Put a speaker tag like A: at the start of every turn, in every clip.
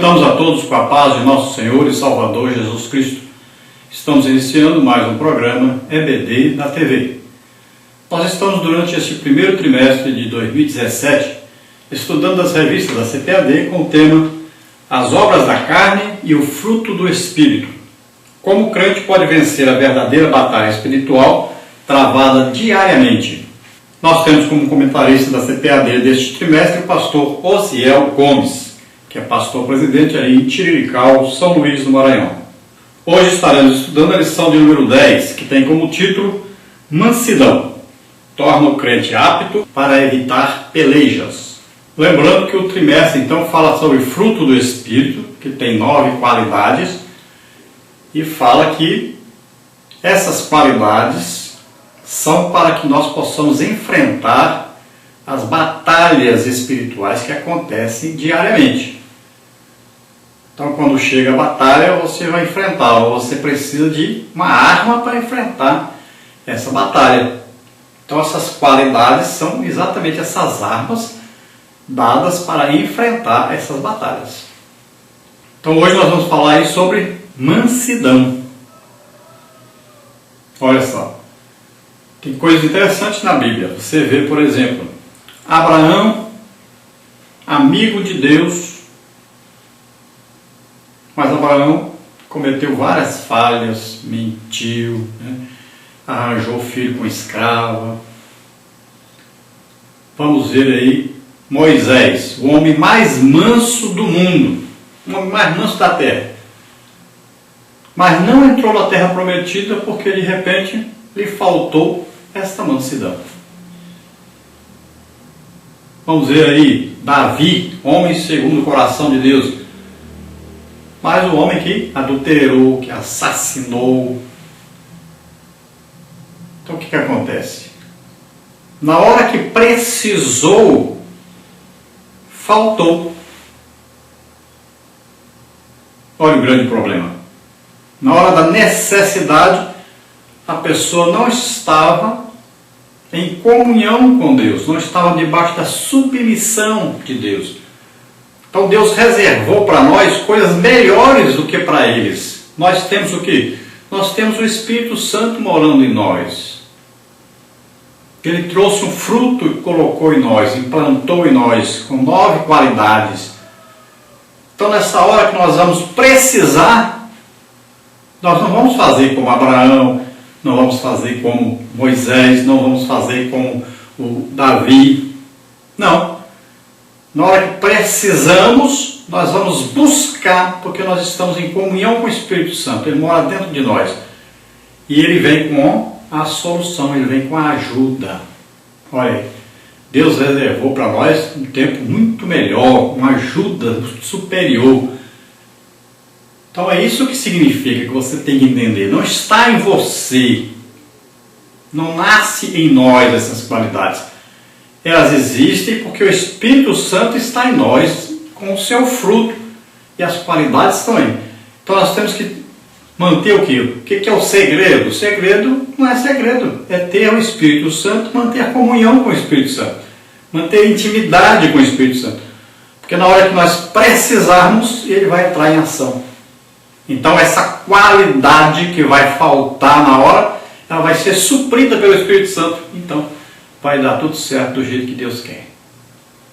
A: Cumprimentamos a todos com a paz de nosso Senhor e Salvador Jesus Cristo. Estamos iniciando mais um programa EBD na TV. Nós estamos durante este primeiro trimestre de 2017 estudando as revistas da CPAD com o tema As Obras da Carne e o Fruto do Espírito. Como o crente pode vencer a verdadeira batalha espiritual travada diariamente. Nós temos como comentarista da CPAD deste trimestre o pastor Osiel Gomes, que é pastor-presidente aí em Tirirical, São Luís do Maranhão. Hoje estaremos estudando a lição de número 10, que tem como título Mansidão. Torna o crente apto para evitar pelejas. Lembrando que o trimestre então fala sobre fruto do Espírito, que tem 9 qualidades, e fala que essas qualidades são para que nós possamos enfrentar as batalhas espirituais que acontecem diariamente. Então, quando chega a batalha, você vai enfrentar, ou você precisa de uma arma para enfrentar essa batalha. Então, essas qualidades são exatamente essas armas dadas para enfrentar essas batalhas. Então, hoje nós vamos falar aí sobre mansidão. Olha só. Tem coisas interessantes na Bíblia. Você vê, por exemplo, Abraão, amigo de Deus, mas Abraão cometeu várias falhas, mentiu, arranjou filho com escrava. Vamos ver aí Moisés, o homem mais manso do mundo, o homem mais manso da terra. Mas não entrou na terra prometida porque de repente lhe faltou esta mansidão. Vamos ver aí Davi, homem segundo o coração de Deus, mas o homem que adulterou, que assassinou. Então o que acontece? Na hora que precisou, faltou. Olha o grande problema. Na hora da necessidade, a pessoa não estava em comunhão com Deus, não estava debaixo da submissão de Deus. Então Deus reservou para nós coisas melhores do que para eles. Nós temos o quê? Nós temos o Espírito Santo morando em nós. Ele trouxe um fruto e colocou em nós, implantou em nós, com 9 qualidades. Então nessa hora que nós vamos precisar, nós não vamos fazer como Abraão, não vamos fazer como Moisés, não vamos fazer como o Davi. Não. Na hora que precisamos, nós vamos buscar, porque nós estamos em comunhão com o Espírito Santo. Ele mora dentro de nós. E ele vem com a solução, ele vem com a ajuda. Olha aí, Deus reservou para nós um tempo muito melhor, uma ajuda superior. Então é isso que significa, que você tem que entender. Não está em você, não nasce em nós essas qualidades. Elas existem porque o Espírito Santo está em nós com o seu fruto e as qualidades estão aí. Então nós temos que manter o quê? O que é o segredo? O segredo não é segredo, é ter o Espírito Santo, manter a comunhão com o Espírito Santo, manter a intimidade com o Espírito Santo. Porque na hora que nós precisarmos, ele vai entrar em ação. Então essa qualidade que vai faltar na hora, ela vai ser suprida pelo Espírito Santo. Então vai dar tudo certo do jeito que Deus quer.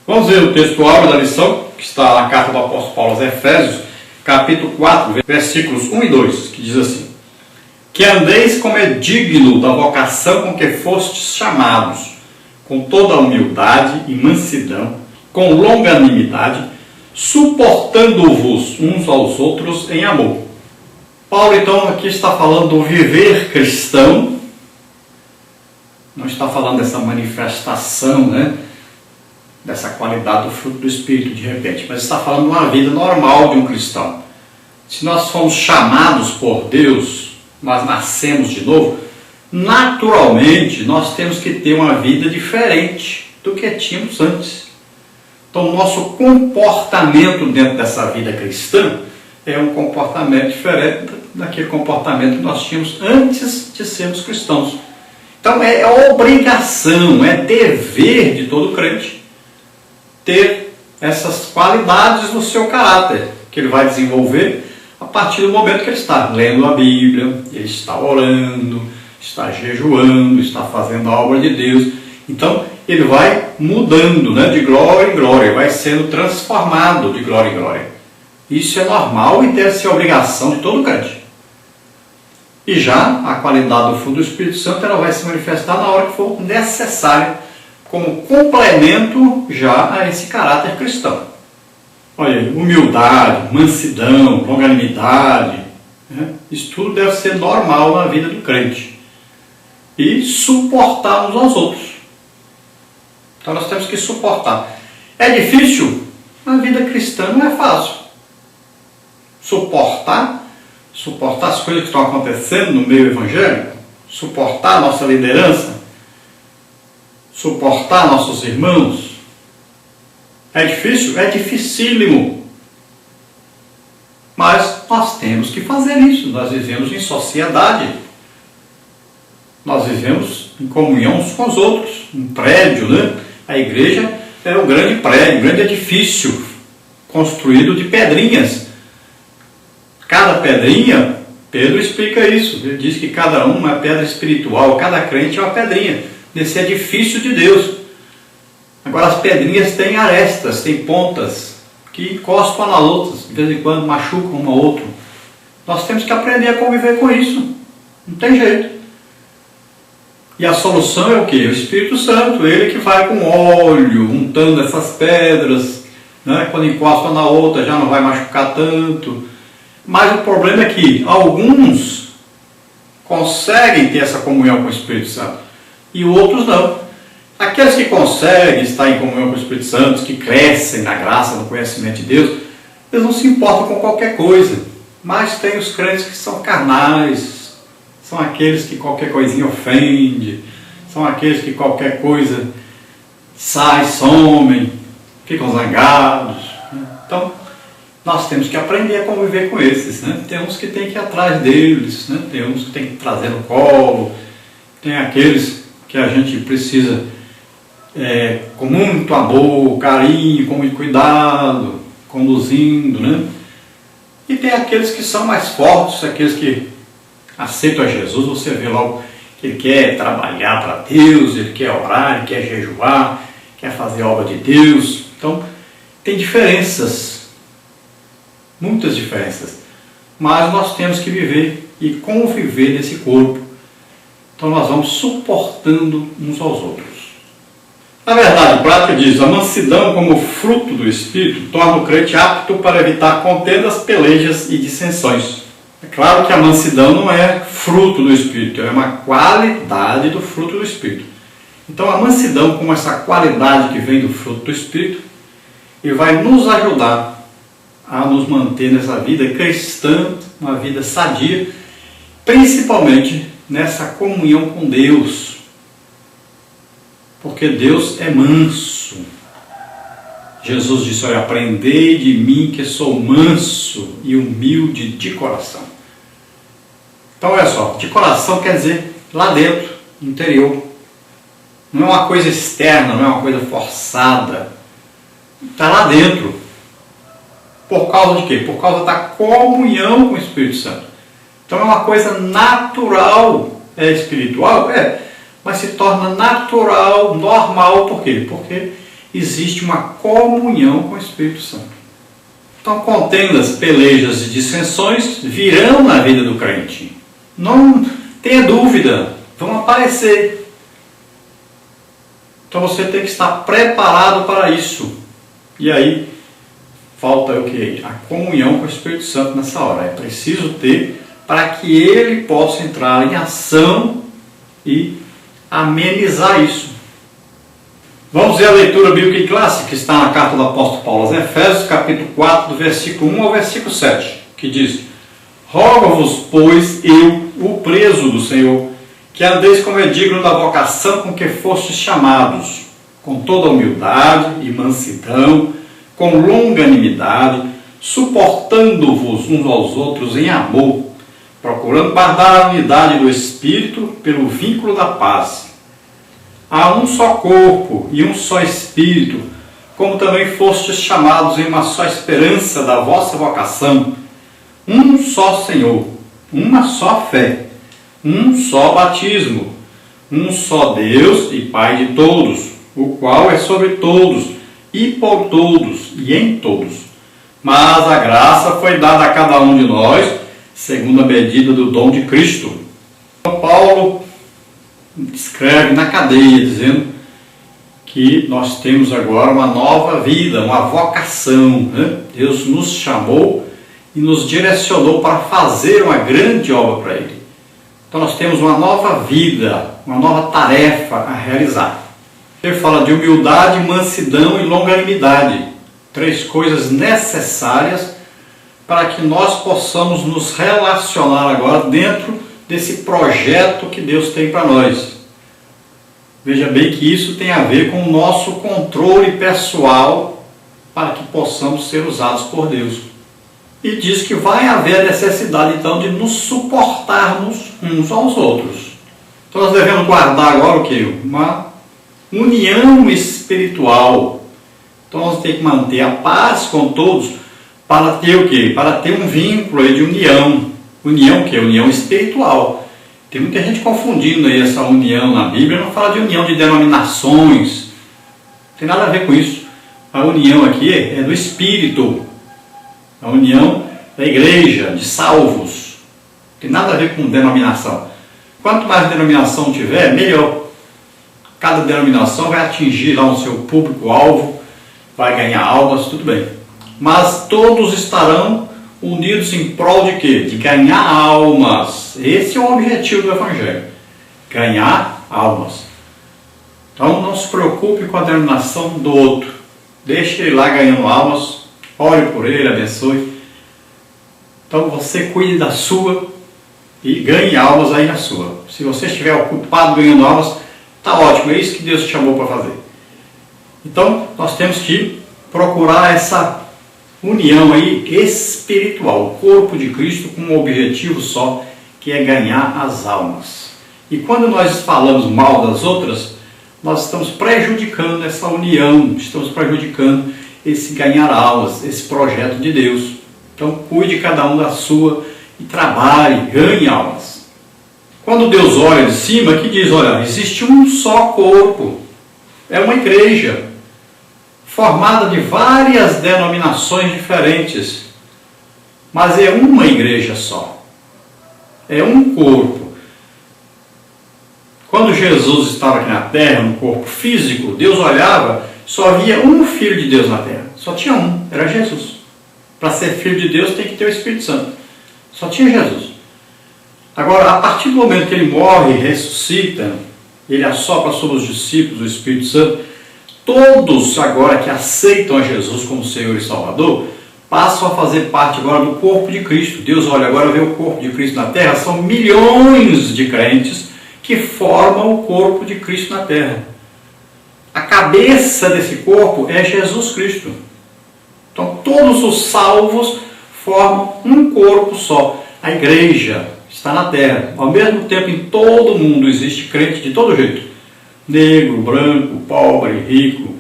A: Vamos ver o texto-áureo da lição, que está na carta do apóstolo Paulo aos Efésios, capítulo 4, versículos 1 e 2, que diz assim: Que andeis como é digno da vocação com que fostes chamados, com toda a humildade e mansidão, com longanimidade, suportando-vos uns aos outros em amor. Paulo então aqui está falando do viver cristão, não está falando dessa manifestação, dessa qualidade do fruto do Espírito de repente, mas está falando de uma vida normal de um cristão. Se nós fomos chamados por Deus, nós nascemos de novo, naturalmente nós temos que ter uma vida diferente do que tínhamos antes. Então o nosso comportamento dentro dessa vida cristã é um comportamento diferente daquele comportamento que nós tínhamos antes de sermos cristãos. Então é obrigação, é dever de todo crente ter essas qualidades no seu caráter. que ele vai desenvolver a partir do momento que ele está lendo a Bíblia, ele está orando, está jejuando, está fazendo a obra de Deus. Então, ele vai mudando, né, de glória em glória, vai sendo transformado de glória em glória. Isso é normal e deve ser obrigação de todo crente. E já a qualidade do fruto do Espírito Santo ela vai se manifestar na hora que for necessária, como complemento já a esse caráter cristão. Olha, humildade, mansidão, longanimidade, né? Isso tudo deve ser normal na vida do crente. E suportar uns aos outros. Então nós temos que suportar. É difícil? A vida cristã não é fácil. Suportar as coisas que estão acontecendo no meio evangélico, suportar a nossa liderança, suportar nossos irmãos. É difícil? É dificílimo. Mas nós temos que fazer isso. Nós vivemos em sociedade. Nós vivemos em comunhão uns com os outros. Um prédio, né? A igreja é um grande prédio, um grande edifício construído de pedrinhas. Cada pedrinha, Pedro explica isso. Ele diz que cada uma é pedra espiritual, cada crente é uma pedrinha desse edifício de Deus. Agora as pedrinhas têm arestas, têm pontas que encostam nas outras, de vez em quando machucam uma ou outra. Nós temos que aprender a conviver com isso. Não tem jeito. E a solução é o quê? O Espírito Santo, ele que vai com óleo, untando essas pedras, né? Quando encosta na outra já não vai machucar tanto. Mas o problema é que alguns conseguem ter essa comunhão com o Espírito Santo e outros não. Aqueles que conseguem estar em comunhão com o Espírito Santo, que crescem na graça, no conhecimento de Deus, eles não se importam com qualquer coisa. Mas tem os crentes que são carnais, são aqueles que qualquer coisinha ofende, são aqueles que qualquer coisa somem, ficam zangados. Então, nós temos que aprender a conviver com esses, né? Tem uns que tem que ir atrás deles, né? Tem uns que tem que trazer no colo, tem aqueles que a gente precisa com muito amor, carinho, com muito cuidado, conduzindo, né? E tem aqueles que são mais fortes, aqueles que aceitam a Jesus, você vê logo que ele quer trabalhar para Deus, ele quer orar, ele quer jejuar, quer fazer a obra de Deus. Então, tem diferenças, muitas diferenças, mas nós temos que viver e conviver nesse corpo. Então nós vamos suportando uns aos outros. Na verdade, o prático diz: a mansidão como fruto do Espírito torna o crente apto para evitar contendas, pelejas e dissensões. É claro que a mansidão não é fruto do Espírito, é uma qualidade do fruto do Espírito. Então a mansidão, como essa qualidade que vem do fruto do Espírito, ele vai nos ajudar a nos manter nessa vida cristã, uma vida sadia, principalmente nessa comunhão com Deus. Porque Deus é manso. Jesus disse: olha, aprendei de mim que sou manso e humilde de coração. Então olha só, de coração quer dizer lá dentro, interior. Não é uma coisa externa, não é uma coisa forçada. Está lá dentro. Por causa de quê? Por causa da comunhão com o Espírito Santo. Então é uma coisa natural. É espiritual? É. Mas se torna natural, normal. Por quê? Porque existe uma comunhão com o Espírito Santo. Então contendas, pelejas e dissensões virão na vida do crente. Não tenha dúvida, vão aparecer. Então você tem que estar preparado para isso. E aí falta o que? A comunhão com o Espírito Santo nessa hora. É preciso ter para que ele possa entrar em ação e amenizar isso. Vamos ver a leitura bíblica em classe que está na carta do apóstolo Paulo aos Efésios, capítulo 4, do versículo 1 ao versículo 7, que diz: rogo-vos, pois, eu, o preso do Senhor, que andeis como é digno da vocação com que fostes chamados, com toda humildade e mansidão, com longanimidade, suportando-vos uns aos outros em amor, procurando guardar a unidade do Espírito pelo vínculo da paz. Há um só corpo e um só Espírito, como também fostes chamados em uma só esperança da vossa vocação, um só Senhor, uma só fé, um só batismo, um só Deus e Pai de todos, o qual é sobre todos, e por todos, e em todos. Mas a graça foi dada a cada um de nós, segundo a medida do dom de Cristo. Paulo escreve na cadeia, dizendo que nós temos agora uma nova vida, uma vocação, né? Deus nos chamou e nos direcionou para fazer uma grande obra para Ele. Então nós temos uma nova vida, uma nova tarefa a realizar. Ele fala de humildade, mansidão e longanimidade. 3 coisas necessárias para que nós possamos nos relacionar agora dentro desse projeto que Deus tem para nós. Veja bem que isso tem a ver com o nosso controle pessoal para que possamos ser usados por Deus. E diz que vai haver necessidade então de nos suportarmos uns aos outros. Então nós devemos guardar agora o quê? Uma união espiritual. Então nós temos que manter a paz com todos para ter o quê? Para ter um vínculo de união. União o quê? União espiritual. Tem muita gente confundindo aí essa união na Bíblia, não fala de união de denominações, não tem nada a ver com isso. A união aqui é do Espírito, a união da igreja, de salvos, não tem nada a ver com denominação. Quanto mais denominação tiver, melhor. Cada denominação vai atingir lá o seu público-alvo, vai ganhar almas, tudo bem. Mas todos estarão unidos em prol de quê? De ganhar almas. Esse é o objetivo do Evangelho. Ganhar almas. Então não se preocupe com a denominação do outro. Deixe ele lá ganhando almas. Ore por ele, abençoe. Então você cuide da sua e ganhe almas aí na sua. Se você estiver ocupado ganhando almas, está ótimo. É isso que Deus te chamou para fazer. Então nós temos que procurar essa união aí espiritual, o corpo de Cristo com um objetivo só, que é ganhar as almas. E quando nós falamos mal das outras, nós estamos prejudicando essa união, estamos prejudicando esse ganhar almas, esse projeto de Deus. Então cuide cada um da sua e trabalhe, ganhe almas. Quando Deus olha de cima, que diz, olha, existe um só corpo, é uma igreja, formada de várias denominações diferentes, mas é uma igreja só, é um corpo. Quando Jesus estava aqui na terra, no corpo físico, Deus olhava, só havia um Filho de Deus na terra, só tinha um, era Jesus. Para ser Filho de Deus tem que ter o Espírito Santo, só tinha Jesus. Agora, a partir do momento que ele morre e ressuscita, ele assopra sobre os discípulos o Espírito Santo, todos agora que aceitam a Jesus como Senhor e Salvador, passam a fazer parte agora do corpo de Cristo. Deus olha agora, vê o corpo de Cristo na terra, são milhões de crentes que formam o corpo de Cristo na terra. A cabeça desse corpo é Jesus Cristo. Então todos os salvos formam um corpo só. A igreja está na terra. Ao mesmo tempo, em todo mundo existe crente de todo jeito. Negro, branco, pobre, rico,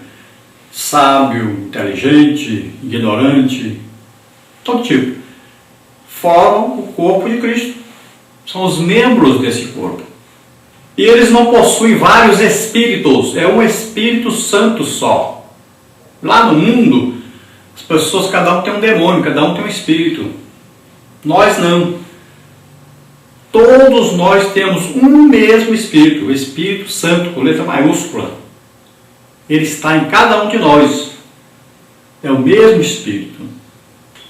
A: sábio, inteligente, ignorante, todo tipo. Formam o corpo de Cristo. São os membros desse corpo. E eles não possuem vários espíritos, é um Espírito Santo só. Lá no mundo, as pessoas, cada um tem um demônio, cada um tem um espírito. Nós não. Todos nós temos um mesmo Espírito, o Espírito Santo, com letra maiúscula. Ele está em cada um de nós. É o mesmo Espírito.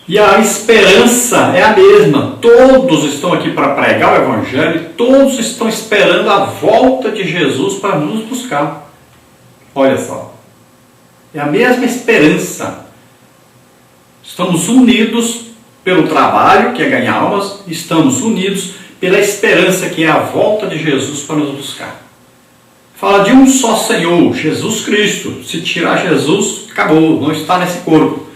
A: E a esperança é a mesma. Todos estão aqui para pregar o Evangelho, todos estão esperando a volta de Jesus para nos buscar. Olha só. É a mesma esperança. Estamos unidos pelo trabalho, que é ganhar almas, estamos unidos pela esperança, que é a volta de Jesus para nos buscar. Fala de um só Senhor, Jesus Cristo. Se tirar Jesus, acabou, não está nesse corpo.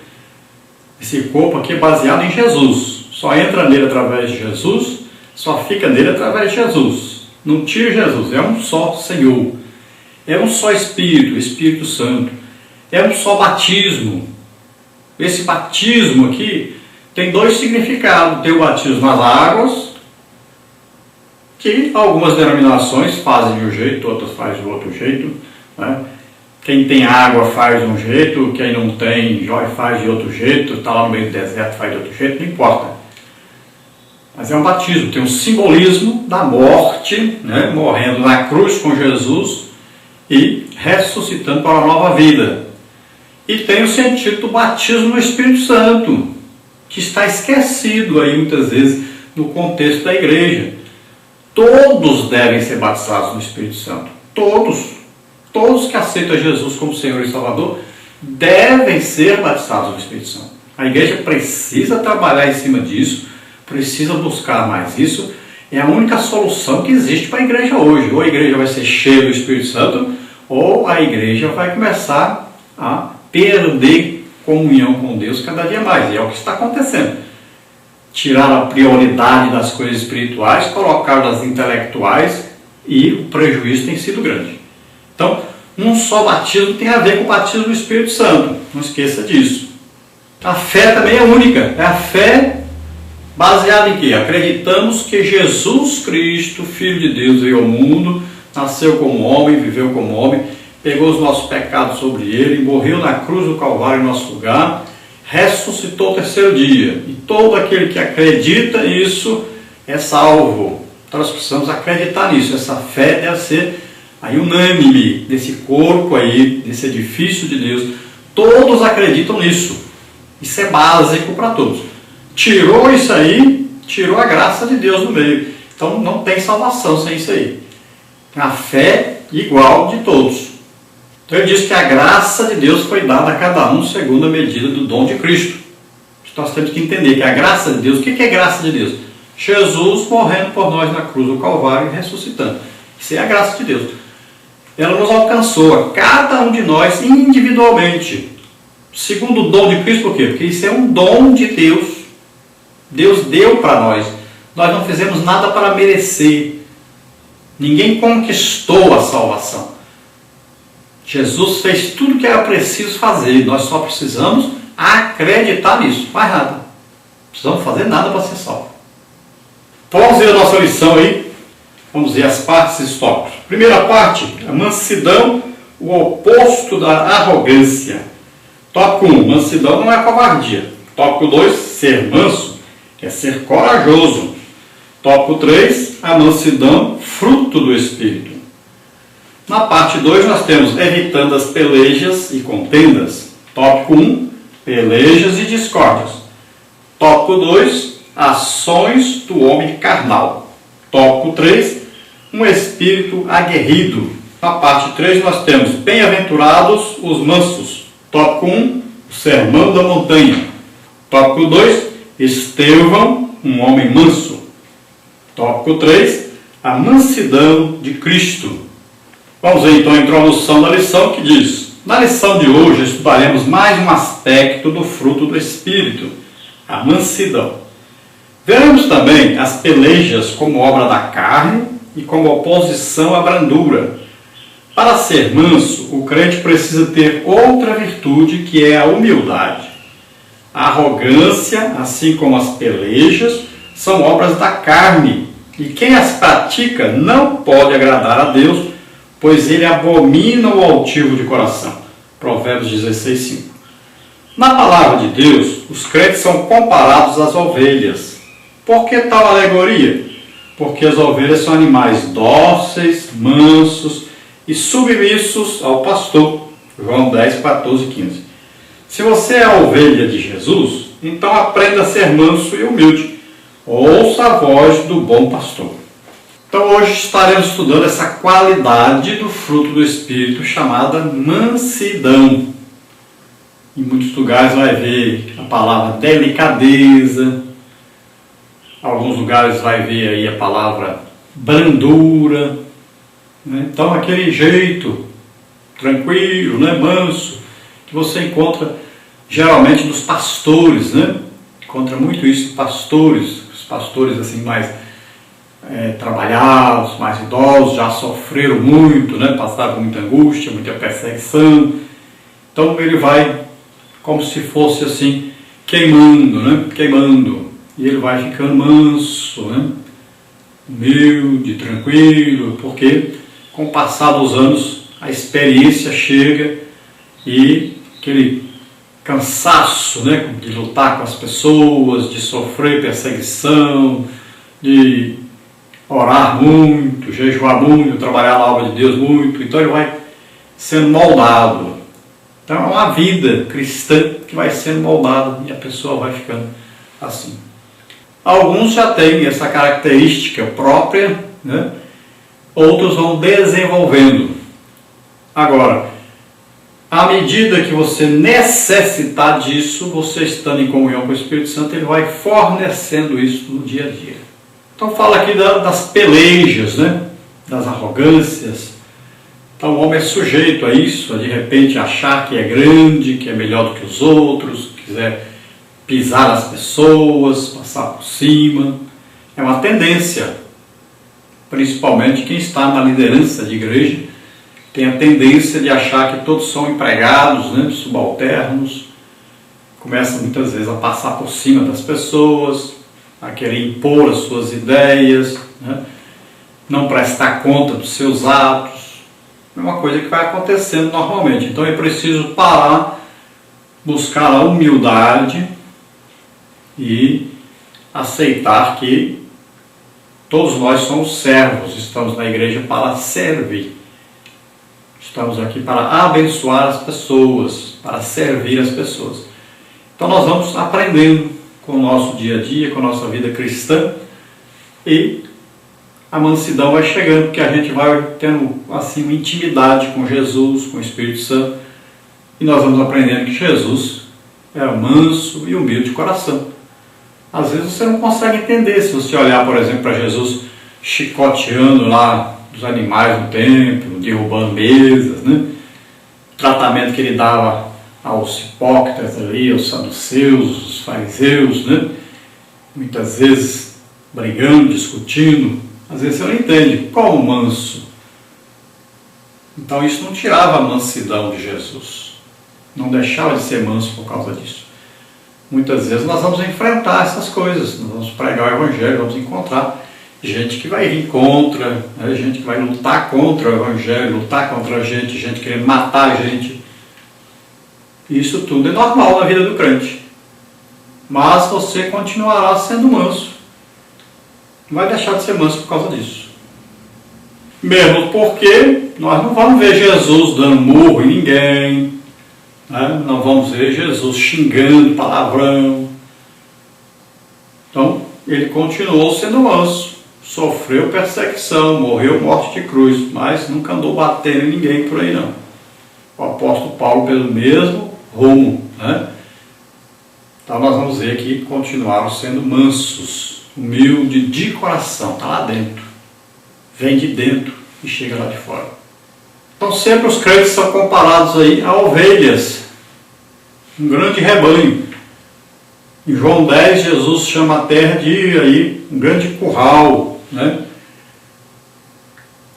A: Esse corpo aqui é baseado em Jesus. Só entra nele através de Jesus, só fica nele através de Jesus. Não tira Jesus, é um só Senhor. É um só Espírito, Espírito Santo. é um só batismo. Esse batismo aqui tem dois significados. Tem o batismo nas águas, que algumas denominações fazem de um jeito, outras fazem de outro jeito, né? Quem tem água faz de um jeito, quem não tem faz de outro jeito, está lá no meio do deserto faz de outro jeito, não importa. Mas é um batismo, tem um simbolismo da morte, né? Morrendo na cruz com Jesus e ressuscitando para uma nova vida. E tem o sentido do batismo no Espírito Santo, que está esquecido aí muitas vezes no contexto da igreja. Todos devem ser batizados no Espírito Santo. Todos que aceitam Jesus como Senhor e Salvador devem ser batizados no Espírito Santo. A igreja precisa trabalhar em cima disso, precisa buscar mais isso. É a única solução que existe para a igreja hoje. Ou a igreja vai ser cheia do Espírito Santo, ou a igreja vai começar a perder comunhão com Deus cada dia mais. E é o que está acontecendo. Tirar a prioridade das coisas espirituais, colocar das intelectuais, e o prejuízo tem sido grande. Então, um só batismo tem a ver com o batismo do Espírito Santo. Não esqueça disso. A fé também é única. É a fé baseada em quê? Acreditamos que Jesus Cristo, Filho de Deus, veio ao mundo, nasceu como homem, viveu como homem, pegou os nossos pecados sobre ele, morreu na cruz do Calvário em nosso lugar, ressuscitou ao terceiro dia. E todo aquele que acredita nisso é salvo. Então nós precisamos acreditar nisso. Essa fé deve ser aí unânime desse corpo aí, desse edifício de Deus. Todos acreditam nisso. Isso é básico para todos. Tirou isso aí, tirou a graça de Deus no meio. Então não tem salvação sem isso aí. A fé igual de todos. Então ele diz que a graça de Deus foi dada a cada um segundo a medida do dom de Cristo. Nós temos que entender que a graça de Deus, o que é graça de Deus? Jesus morrendo por nós na cruz do Calvário e ressuscitando. Isso é a graça de Deus. Ela nos alcançou a cada um de nós individualmente. Segundo o dom de Cristo, por quê? Porque isso é um dom de Deus. Deus deu para nós. Nós não fizemos nada para merecer. Ninguém conquistou a salvação. Jesus fez tudo o que era preciso fazer. Nós só precisamos acreditar nisso. Mais nada. Não precisamos fazer nada para ser salvo. Então vamos ver a nossa lição aí. Vamos ver as partes dos tópicos. Primeira parte, a mansidão, o oposto da arrogância. Tópico 1, mansidão não é covardia. Tópico 2, ser manso, é ser corajoso. Tópico 3, a mansidão, fruto do Espírito. Na parte 2 nós temos evitando as pelejas e contendas. Tópico 1, pelejas e discórdias. Tópico 2, ações do homem carnal. Tópico 3, um espírito aguerrido. Na parte 3 nós temos bem-aventurados os mansos. Tópico 1, o sermão da montanha. Tópico 2, Estevão, um homem manso. Tópico 3, a mansidão de Cristo. Vamos ver então a introdução da lição que diz: na lição de hoje estudaremos mais um aspecto do fruto do Espírito, a mansidão. Veremos também as pelejas como obra da carne e como oposição à brandura. Para ser manso, o crente precisa ter outra virtude, que é a humildade. A arrogância, assim como as pelejas, são obras da carne, e quem as pratica não pode agradar a Deus, pois ele abomina o altivo de coração. Provérbios 16:5. Na palavra de Deus, os crentes são comparados às ovelhas. Por que tal alegoria? Porque as ovelhas são animais dóceis, mansos e submissos ao pastor. João 10, 14 e 15. Se você é a ovelha de Jesus, então aprenda a ser manso e humilde. Ouça a voz do bom pastor. Então hoje estaremos estudando essa qualidade do fruto do Espírito chamada mansidão. Em muitos lugares vai ver a palavra delicadeza. Em alguns lugares vai ver aí a palavra brandura. Né? Então aquele jeito tranquilo, né? Manso, que você encontra geralmente dos pastores, né? Encontra muito isso em pastores, os pastores assim mais trabalhados, mais idosos, já sofreram muito, né? Passaram por muita angústia, muita perseguição, Então ele vai como se fosse assim, queimando, né? Queimando. E ele vai ficando manso, né? Humilde, tranquilo, porque com o passar dos anos a experiência chega e aquele cansaço, né? De lutar com as pessoas, de sofrer perseguição, de orar muito, jejuar muito, trabalhar na obra de Deus muito. Então ele vai sendo moldado. Então é uma vida cristã que vai sendo moldada e a pessoa vai ficando assim. Alguns já têm essa característica própria, né? Outros vão desenvolvendo. Agora, à medida que você necessitar disso, você estando em comunhão com o Espírito Santo, ele vai fornecendo isso no dia a dia. Então fala aqui das pelejas, né? Das arrogâncias. Então o homem é sujeito a isso, a de repente achar que é grande, que é melhor do que os outros, quiser pisar as pessoas, passar por cima. É uma tendência, principalmente quem está na liderança de igreja, tem a tendência de achar que todos são empregados, né, subalternos, começa muitas vezes a passar por cima das pessoas, a querer impor as suas ideias, né, não prestar conta dos seus atos. É uma coisa que vai acontecendo normalmente. Então é preciso parar, buscar a humildade e aceitar que todos nós somos servos, estamos na igreja para servir. Estamos aqui para abençoar as pessoas, para servir as pessoas. Então nós vamos aprendendo com o nosso dia a dia, com a nossa vida cristã, e a mansidão vai chegando, porque a gente vai tendo assim uma intimidade com Jesus, com o Espírito Santo, e nós vamos aprendendo que Jesus era manso e humilde de coração. Às vezes você não consegue entender, se você olhar, por exemplo, para Jesus chicoteando lá os animais no templo, derrubando mesas, né? O tratamento que ele dava aos hipócritas ali, aos saduceus, os fariseus, né? Muitas vezes brigando, discutindo. Às vezes você não entende qual o manso. Então isso não tirava a mansidão de Jesus, não deixava de ser manso por causa disso. Muitas vezes nós vamos enfrentar essas coisas, nós vamos pregar o Evangelho, vamos encontrar gente que vai vir contra, né? Gente que vai lutar contra o Evangelho, lutar contra a gente querendo matar a gente. Isso tudo é normal na vida do crente. Mas você continuará sendo manso. Não vai deixar de ser manso por causa disso. Mesmo porque nós não vamos ver Jesus dando murro em ninguém, né? Não vamos ver Jesus xingando palavrão. Então, ele continuou sendo manso. Sofreu perseguição, morreu morte de cruz, mas nunca andou batendo em ninguém por aí não. O apóstolo Paulo pelo mesmo rumo, né? Então nós vamos ver que continuaram sendo mansos, humilde de coração, está lá dentro, vem de dentro e chega lá de fora. Então sempre os crentes são comparados aí a ovelhas, um grande rebanho. Em João 10, Jesus chama a terra de aí, um grande curral, né?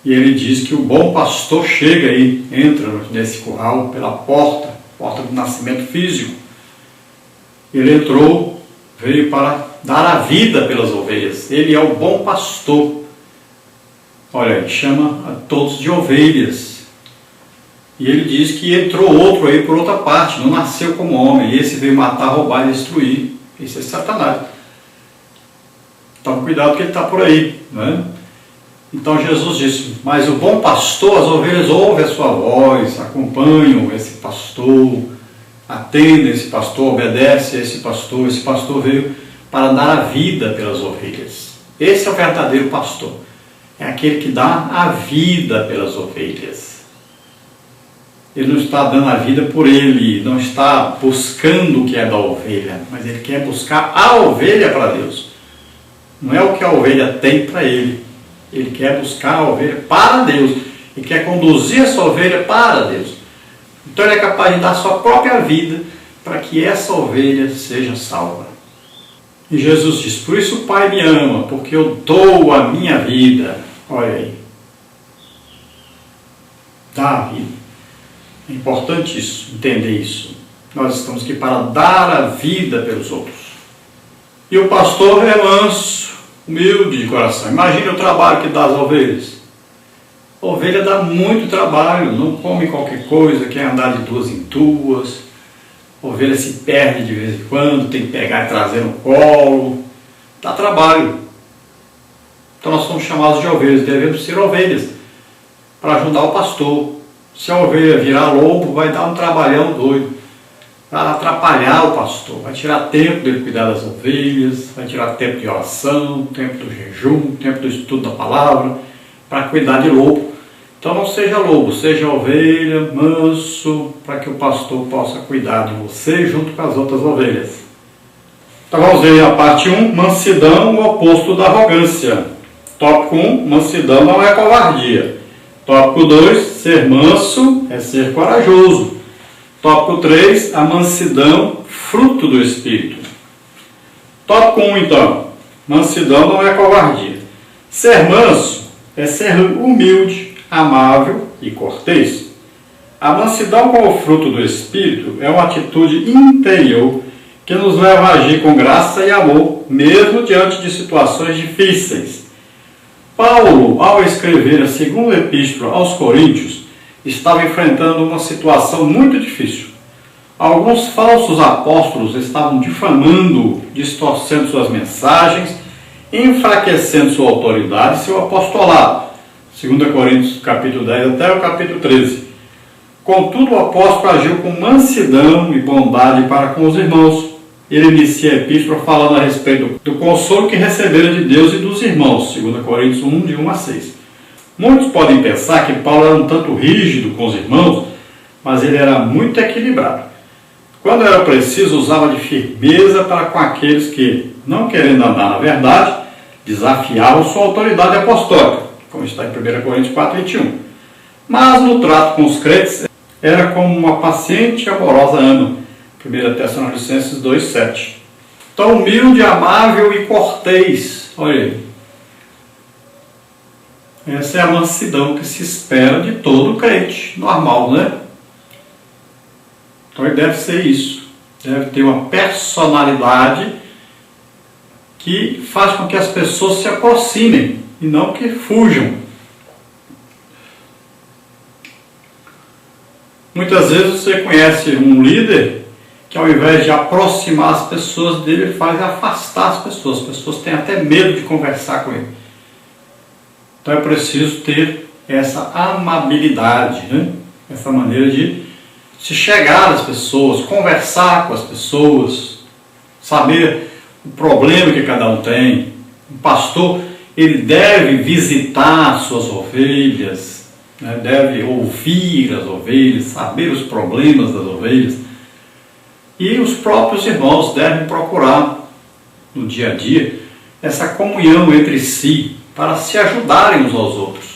A: E ele diz que o bom pastor chega aí, entra nesse curral pela porta do nascimento físico. Ele entrou, veio para dar a vida pelas ovelhas. Ele é o bom pastor. Olha, ele chama a todos de ovelhas. E ele diz que entrou outro aí por outra parte, não nasceu como homem. E esse veio matar, roubar e destruir. Esse é Satanás. Então cuidado que ele está por aí, né? Então Jesus disse, mas o bom pastor, as ovelhas ouvem a sua voz, acompanham esse pastor, atendem esse pastor, obedecem a esse pastor veio para dar a vida pelas ovelhas. Esse é o verdadeiro pastor, é aquele que dá a vida pelas ovelhas. Ele não está dando a vida por ele, não está buscando o que é da ovelha, mas ele quer buscar a ovelha para Deus. Não é o que a ovelha tem para ele. Ele quer buscar a ovelha para Deus. Ele quer conduzir essa ovelha para Deus. Então ele é capaz de dar a sua própria vida para que essa ovelha seja salva. E Jesus diz, por isso o Pai me ama, porque eu dou a minha vida. Olha aí. Dá a vida. É importante isso, entender isso. Nós estamos aqui para dar a vida pelos outros. E o pastor é manso, humilde de coração. Imagine o trabalho que dá às ovelhas. A ovelha dá muito trabalho, não come qualquer coisa, quer andar de duas em duas. A ovelha se perde de vez em quando, tem que pegar e trazer no colo. Dá trabalho. Então nós somos chamados de ovelhas, devemos ser ovelhas para ajudar o pastor. Se a ovelha virar lobo, vai dar um trabalhão doido. Vai atrapalhar o pastor, vai tirar tempo dele cuidar das ovelhas, vai tirar tempo de oração, tempo do jejum, tempo do estudo da palavra, para cuidar de lobo. Então não seja lobo, seja ovelha, manso, para que o pastor possa cuidar de você junto com as outras ovelhas. Então vamos ver a parte 1, mansidão, o oposto da arrogância. Tópico 1, mansidão não é covardia. Tópico 2, ser manso é ser corajoso. Tópico 3, a mansidão, fruto do Espírito. Tópico 1, então, mansidão não é covardia. Ser manso é ser humilde, amável e cortês. A mansidão como fruto do Espírito é uma atitude interior que nos leva a agir com graça e amor, mesmo diante de situações difíceis. Paulo, ao escrever a segunda epístola aos Coríntios, estava enfrentando uma situação muito difícil. Alguns falsos apóstolos estavam difamando, distorcendo suas mensagens, enfraquecendo sua autoridade e seu apostolado. 2 Coríntios capítulo 10 até o capítulo 13. Contudo, o apóstolo agiu com mansidão e bondade para com os irmãos. Ele inicia a epístola falando a respeito do consolo que recebera de Deus e dos irmãos. 2 Coríntios 1, de 1 a 6. Muitos podem pensar que Paulo era um tanto rígido com os irmãos, mas ele era muito equilibrado. Quando era preciso, usava de firmeza para com aqueles que, não querendo andar na verdade, desafiavam sua autoridade apostólica, como está em 1 Coríntios 4, 21. Mas no trato com os crentes, era como uma paciente e amorosa ama. 1 Tessalonicenses 2, 7. Então, humilde, amável e cortês. Olha aí. Essa é a mansidão que se espera de todo crente, normal, né? Então ele deve ser isso. Deve ter uma personalidade que faz com que as pessoas se aproximem e não que fujam. Muitas vezes você conhece um líder que ao invés de aproximar as pessoas dele, faz afastar as pessoas. As pessoas têm até medo de conversar com ele. Então é preciso ter essa amabilidade, né? Essa maneira de se chegar às pessoas, conversar com as pessoas, saber o problema que cada um tem. O pastor, ele deve visitar suas ovelhas, né? Deve ouvir as ovelhas, saber os problemas das ovelhas. E os próprios irmãos devem procurar no dia a dia essa comunhão entre si, para se ajudarem uns aos outros,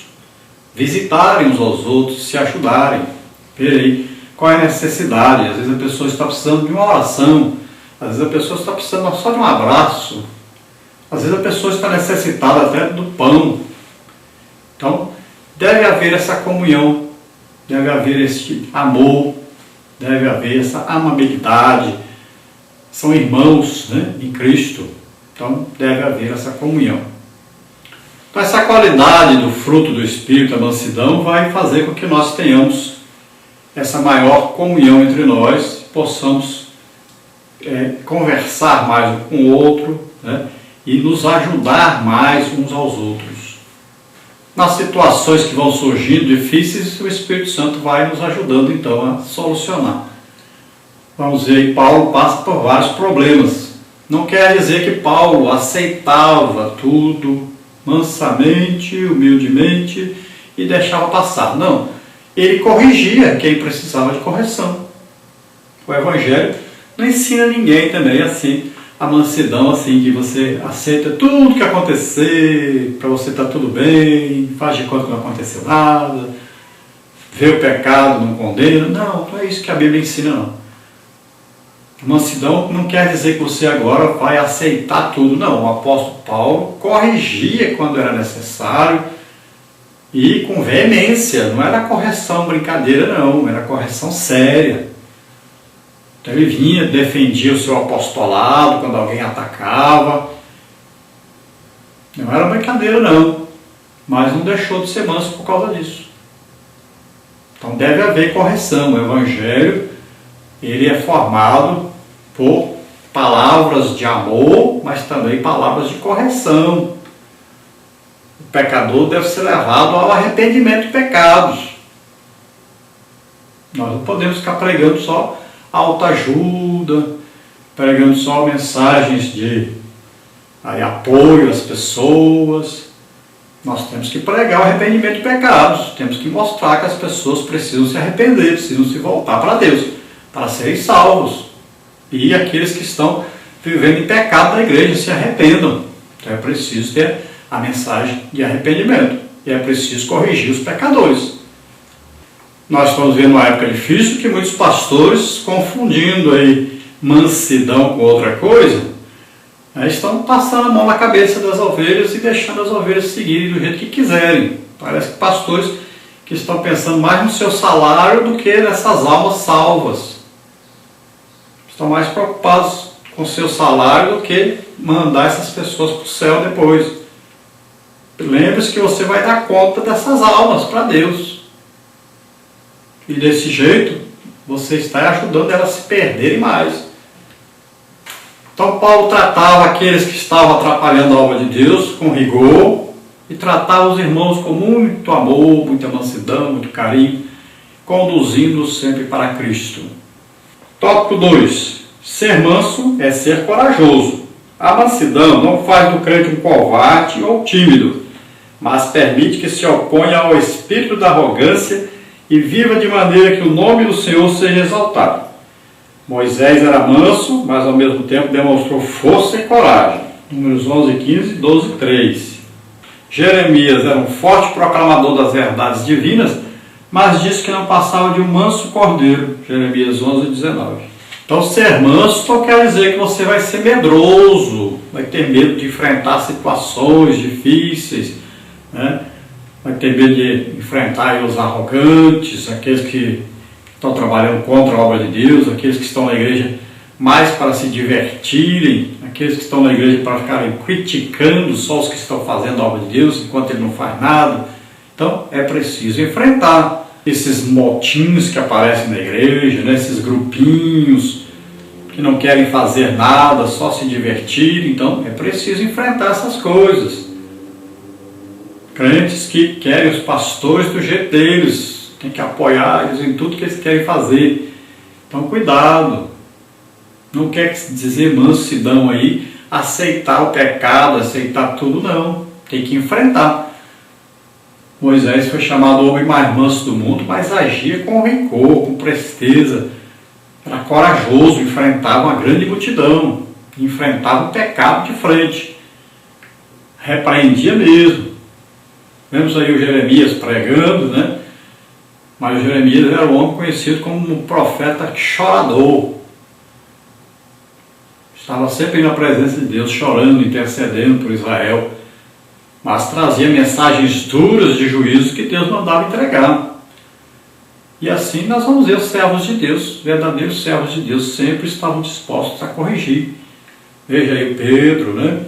A: visitarem uns aos outros, se ajudarem, ver aí qual é a necessidade. Às vezes a pessoa está precisando de uma oração, às vezes a pessoa está precisando só de um abraço, às vezes a pessoa está necessitada até do pão. Então, deve haver essa comunhão, deve haver esse amor, deve haver essa amabilidade. São irmãos, né, em Cristo, então deve haver essa comunhão. Então essa qualidade do fruto do Espírito, a mansidão, vai fazer com que nós tenhamos essa maior comunhão entre nós, possamos conversar mais um com o outro, né, e nos ajudar mais uns aos outros. Nas situações que vão surgindo difíceis, o Espírito Santo vai nos ajudando então a solucionar. Vamos ver aí, Paulo passa por vários problemas. Não quer dizer que Paulo aceitava tudo mansamente, humildemente e deixava passar. Não, ele corrigia quem precisava de correção. O Evangelho não ensina ninguém também assim, a mansidão assim, que você aceita tudo que acontecer, para você estar tudo bem, faz de conta que não aconteceu nada, vê o pecado, não condena. Não, não é isso que a Bíblia ensina, não. Mansidão não quer dizer que você agora vai aceitar tudo. Não, o apóstolo Paulo corrigia quando era necessário, E com veemência, não era correção brincadeira não, era correção séria. Então ele vinha, defendia o seu apostolado quando alguém atacava. Não era brincadeira não, mas não deixou de ser manso por causa disso. Então deve haver correção. O Evangelho, ele é formado por palavras de amor, mas também palavras de correção. O pecador deve ser levado ao arrependimento de pecados. Nós não podemos ficar pregando só autoajuda, pregando só mensagens de apoio às pessoas. Nós temos que pregar o arrependimento de pecados, temos que mostrar que as pessoas precisam se arrepender, precisam se voltar para Deus, para serem salvos. E aqueles que estão vivendo em pecado na igreja se arrependam. Então é preciso ter a mensagem de arrependimento. E é preciso corrigir os pecadores. Nós estamos vendo uma época difícil que muitos pastores, confundindo aí mansidão com outra coisa, estão passando a mão na cabeça das ovelhas e deixando as ovelhas seguirem do jeito que quiserem. Parece que pastores que estão pensando mais no seu salário do que nessas almas salvas. Estão mais preocupados com o seu salário do que mandar essas pessoas para o céu depois. Lembre-se que você vai dar conta dessas almas para Deus. E desse jeito, você está ajudando elas a se perderem mais. Então Paulo tratava aqueles que estavam atrapalhando a obra de Deus com rigor e tratava os irmãos com muito amor, muita mansidão, muito carinho, conduzindo-os sempre para Cristo. Tópico 2. Ser manso é ser corajoso. A mansidão não faz do crente um covarde ou tímido, mas permite que se oponha ao espírito da arrogância e viva de maneira que o nome do Senhor seja exaltado. Moisés era manso, mas ao mesmo tempo demonstrou força e coragem. Números 11, 15, 12, 3. Jeremias era um forte proclamador das verdades divinas, mas disse que não passava de um manso cordeiro. Jeremias 11, 19. Então ser manso não quer dizer que você vai ser medroso, vai ter medo de enfrentar situações difíceis, né? Vai ter medo de enfrentar os arrogantes, aqueles que estão trabalhando contra a obra de Deus, aqueles que estão na igreja mais para se divertirem, aqueles que estão na igreja para ficarem criticando só os que estão fazendo a obra de Deus, enquanto ele não faz nada. Então é preciso enfrentar esses motins que aparecem na igreja, né? Esses grupinhos que não querem fazer nada, só se divertir. Então é preciso enfrentar essas coisas. Crentes que querem os pastores do jeito deles, tem que apoiar eles em tudo que eles querem fazer. Então cuidado, não quer dizer mansidão aí, aceitar o pecado, aceitar tudo, não. Tem que enfrentar. Moisés foi chamado o homem mais manso do mundo, mas agia com rancor, com presteza. Era corajoso, enfrentava uma grande multidão, enfrentava o pecado de frente. Repreendia mesmo. Vemos aí o Jeremias pregando, né? Mas o Jeremias era um homem conhecido como um profeta chorador. Estava sempre na presença de Deus, chorando, intercedendo por Israel. Mas trazia mensagens duras de juízo que Deus mandava entregar. E assim nós vamos ver os servos de Deus, verdadeiros servos de Deus, sempre estavam dispostos a corrigir. Veja aí Pedro, né?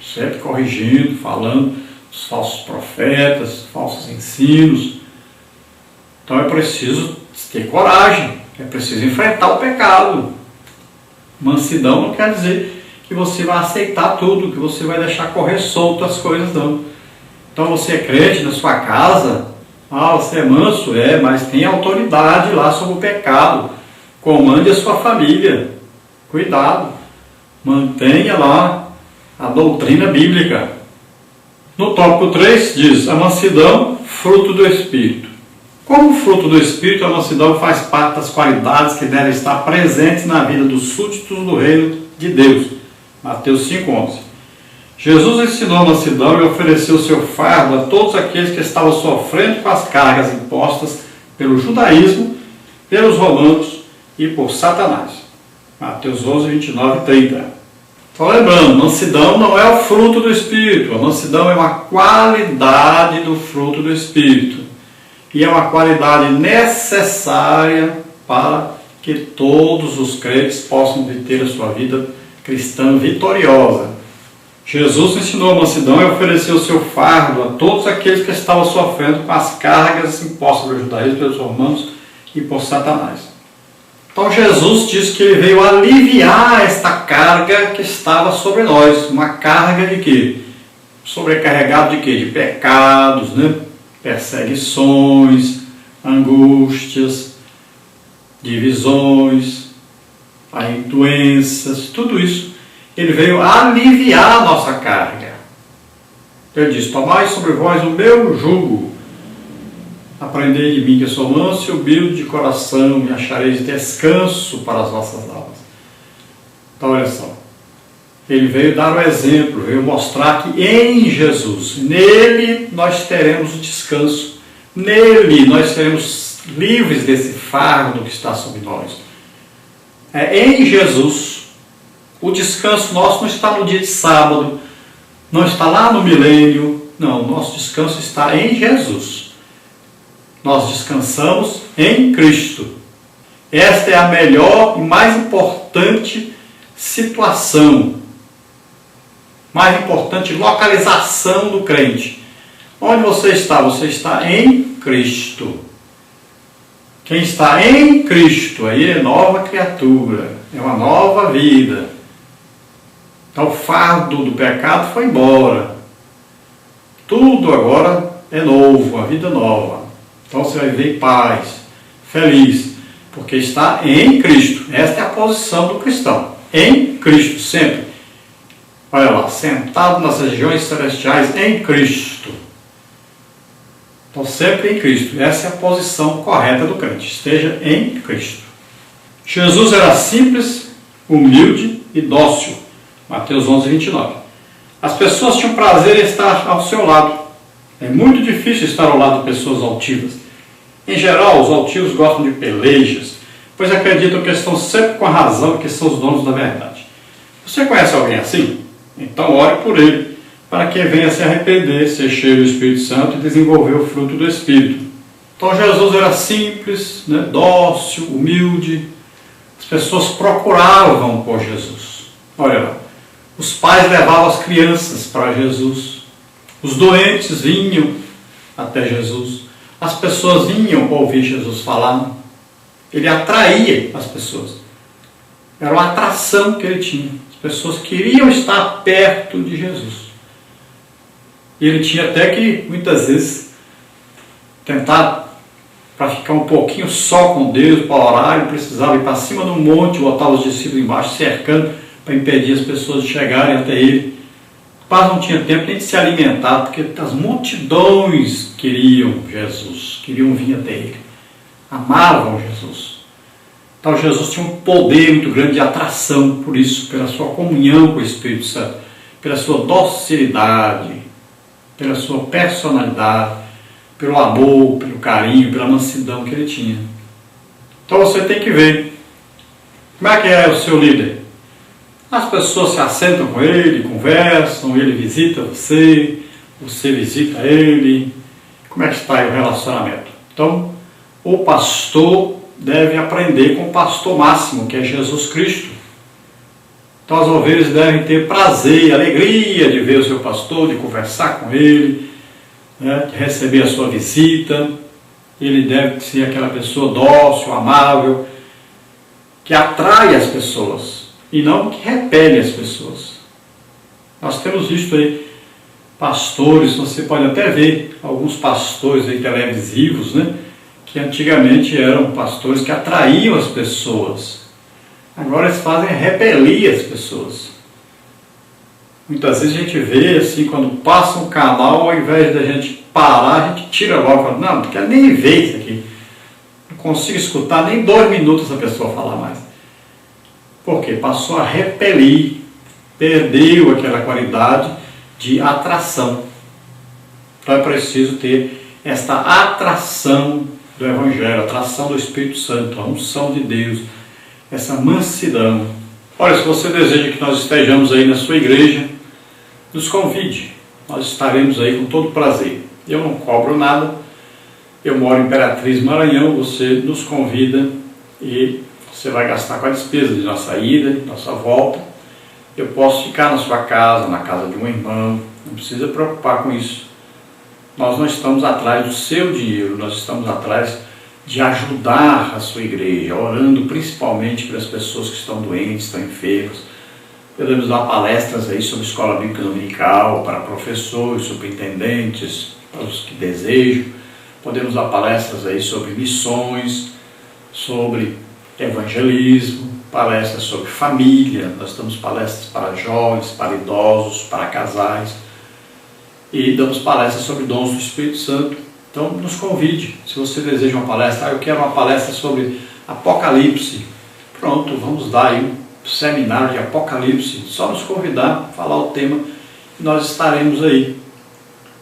A: Sempre corrigindo, falando dos falsos profetas, falsos ensinos. Então é preciso ter coragem, é preciso enfrentar o pecado. Mansidão não quer dizer que você vai aceitar tudo, que você vai deixar correr solto as coisas, não. Então você é crente na sua casa, você é manso, mas tem autoridade lá sobre o pecado. Comande a sua família, cuidado, mantenha lá a doutrina bíblica. No tópico 3 diz, a mansidão, fruto do Espírito. Como fruto do Espírito, a mansidão faz parte das qualidades que devem estar presentes na vida dos súditos do reino de Deus. Mateus 5,11. Jesus ensinou a mansidão e ofereceu o seu fardo a todos aqueles que estavam sofrendo com as cargas impostas pelo judaísmo, pelos romanos e por Satanás. Mateus 11, 29 e 30. Então lembrando, mansidão não é o fruto do Espírito, a mansidão é uma qualidade do fruto do Espírito. E é uma qualidade necessária para que todos os crentes possam ter a sua vida cristã vitoriosa. Jesus ensinou a mansidão e ofereceu o seu fardo a todos aqueles que estavam sofrendo com as cargas impostas pelo judaísmo, pelos romanos e por Satanás. Então Jesus diz que ele veio aliviar esta carga que estava sobre nós. Uma carga de quê? Sobrecarregado de quê? De pecados, né? Perseguições, angústias, divisões, aí, doenças, tudo isso. Ele veio aliviar a nossa carga. Ele diz: tomai sobre vós o meu jugo, aprendei de mim que sou manso e humilde de coração, e achareis descanso para as vossas almas. Então olha só, ele veio dar o exemplo, veio mostrar que em Jesus, nele nós teremos o descanso, nele nós seremos livres desse fardo que está sobre nós. É em Jesus. O descanso nosso não está no dia de sábado, não está lá no milênio, não, nosso descanso está em Jesus. Nós descansamos em Cristo. Esta é a melhor e mais importante situação, mais importante localização do crente. Onde você está? Você está em Cristo. Quem está em Cristo, aí é nova criatura, é uma nova vida. Então o fardo do pecado foi embora. Tudo agora é novo, uma vida nova. Então você vai viver em paz, feliz, porque está em Cristo. Esta é a posição do cristão. Em Cristo, sempre. Olha lá, sentado nas regiões celestiais em Cristo. Então sempre em Cristo. Essa é a posição correta do crente. Esteja em Cristo. Jesus era simples, humilde e dócil. Mateus 11, 29. As pessoas tinham prazer em estar ao seu lado. É muito difícil estar ao lado de pessoas altivas. Em geral, os altivos gostam de pelejas, pois acreditam que estão sempre com a razão e que são os donos da verdade. Você conhece alguém assim? Então ore por ele, para que venha se arrepender, ser cheio do Espírito Santo e desenvolver o fruto do Espírito. Então Jesus era simples, né, dócil, humilde. As pessoas procuravam por Jesus. Olha lá. Os pais levavam as crianças para Jesus. Os doentes vinham até Jesus. As pessoas vinham ouvir Jesus falar. Ele atraía as pessoas. Era uma atração que ele tinha. As pessoas queriam estar perto de Jesus. E ele tinha até que, muitas vezes, tentar, para ficar um pouquinho só com Deus, para orar, ele precisava ir para cima do monte, botar os discípulos embaixo, cercando, para impedir as pessoas de chegarem até ele. Quase não tinha tempo nem de se alimentar, porque as multidões queriam Jesus, queriam vir até ele, amavam Jesus. Então Jesus tinha um poder muito grande de atração, por isso, pela sua comunhão com o Espírito Santo, pela sua docilidade, pela sua personalidade, pelo amor, pelo carinho, pela mansidão que ele tinha. Então você tem que ver como é que é o seu líder. As pessoas se assentam com ele, conversam, ele visita você, você visita ele. Como é que está aí o relacionamento? Então, o pastor deve aprender com o pastor máximo, que é Jesus Cristo. Então as ovelhas devem ter prazer e alegria de ver o seu pastor, de conversar com ele, né, de receber a sua visita. Ele deve ser aquela pessoa dócil, amável, que atrai as pessoas e não que repele as pessoas. Nós temos visto aí pastores, você pode até ver alguns pastores aí televisivos, né, que antigamente eram pastores que atraíam as pessoas. Agora eles fazem repelir as pessoas. Muitas vezes a gente vê assim, quando passa um canal, ao invés da gente parar, a gente tira logo e fala: não, não quero nem ver isso aqui. Não consigo escutar nem 2 minutos a pessoa falar mais. Por quê? Passou a repelir, perdeu aquela qualidade de atração. Então é preciso ter esta atração do Evangelho, a atração do Espírito Santo, a unção de Deus, essa mansidão. Olha, se você deseja que nós estejamos aí na sua igreja, nos convide. Nós estaremos aí com todo prazer. Eu não cobro nada. Eu moro em Imperatriz, Maranhão. Você nos convida e você vai gastar com a despesa de nossa ida, de nossa volta. Eu posso ficar na sua casa, na casa de um irmão. Não precisa preocupar com isso. Nós não estamos atrás do seu dinheiro. Nós estamos atrás de ajudar a sua igreja, orando principalmente para as pessoas que estão doentes, estão enfermas. Podemos dar palestras aí sobre escola bíblica dominical, para professores, superintendentes, para os que desejam. Podemos dar palestras aí sobre missões, sobre evangelismo, palestras sobre família. Nós damos palestras para jovens, para idosos, para casais. E damos palestras sobre dons do Espírito Santo. Então, nos convide. Se você deseja uma palestra, eu quero uma palestra sobre Apocalipse. Pronto, vamos dar aí um seminário de Apocalipse. Só nos convidar, falar o tema, e nós estaremos aí.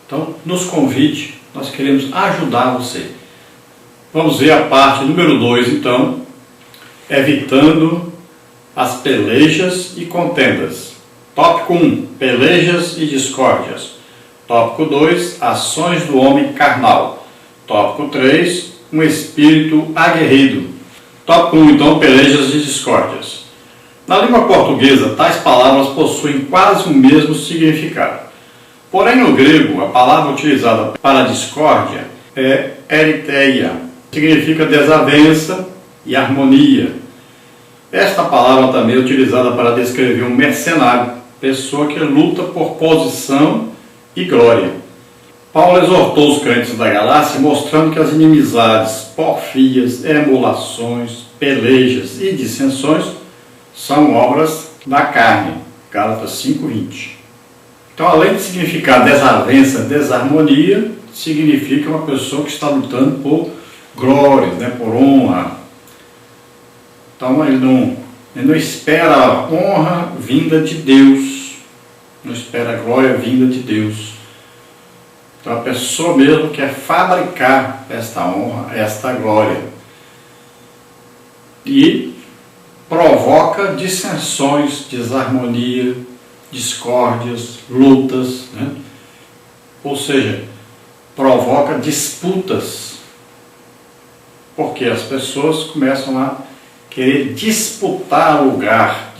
A: Então, nos convide, nós queremos ajudar você. Vamos ver a parte número 2, então. Evitando as pelejas e contendas. Tópico 1, pelejas e discórdias. Tópico 2, ações do homem carnal. Tópico 3, um espírito aguerrido. Tópico 1, então, pelejas e discórdias. Na língua portuguesa, tais palavras possuem quase o mesmo significado. Porém, no grego, a palavra utilizada para discórdia é eritheia. Significa desavença e harmonia. Esta palavra também é utilizada para descrever um mercenário, pessoa que luta por posição e glória. Paulo exortou os crentes da Galácia mostrando que as inimizades, porfias, emulações, pelejas e dissensões são obras da carne. Gálatas 5:20. Então, além de significar desavença, desarmonia, significa uma pessoa que está lutando por glória, por honra. Então, ele não espera a honra vinda de Deus. Não espera a glória vinda de Deus. Então a pessoa mesmo quer fabricar esta honra, esta glória. E provoca dissensões, desarmonia, discórdias, lutas. Ou seja, provoca disputas. Porque as pessoas começam a querer disputar lugar,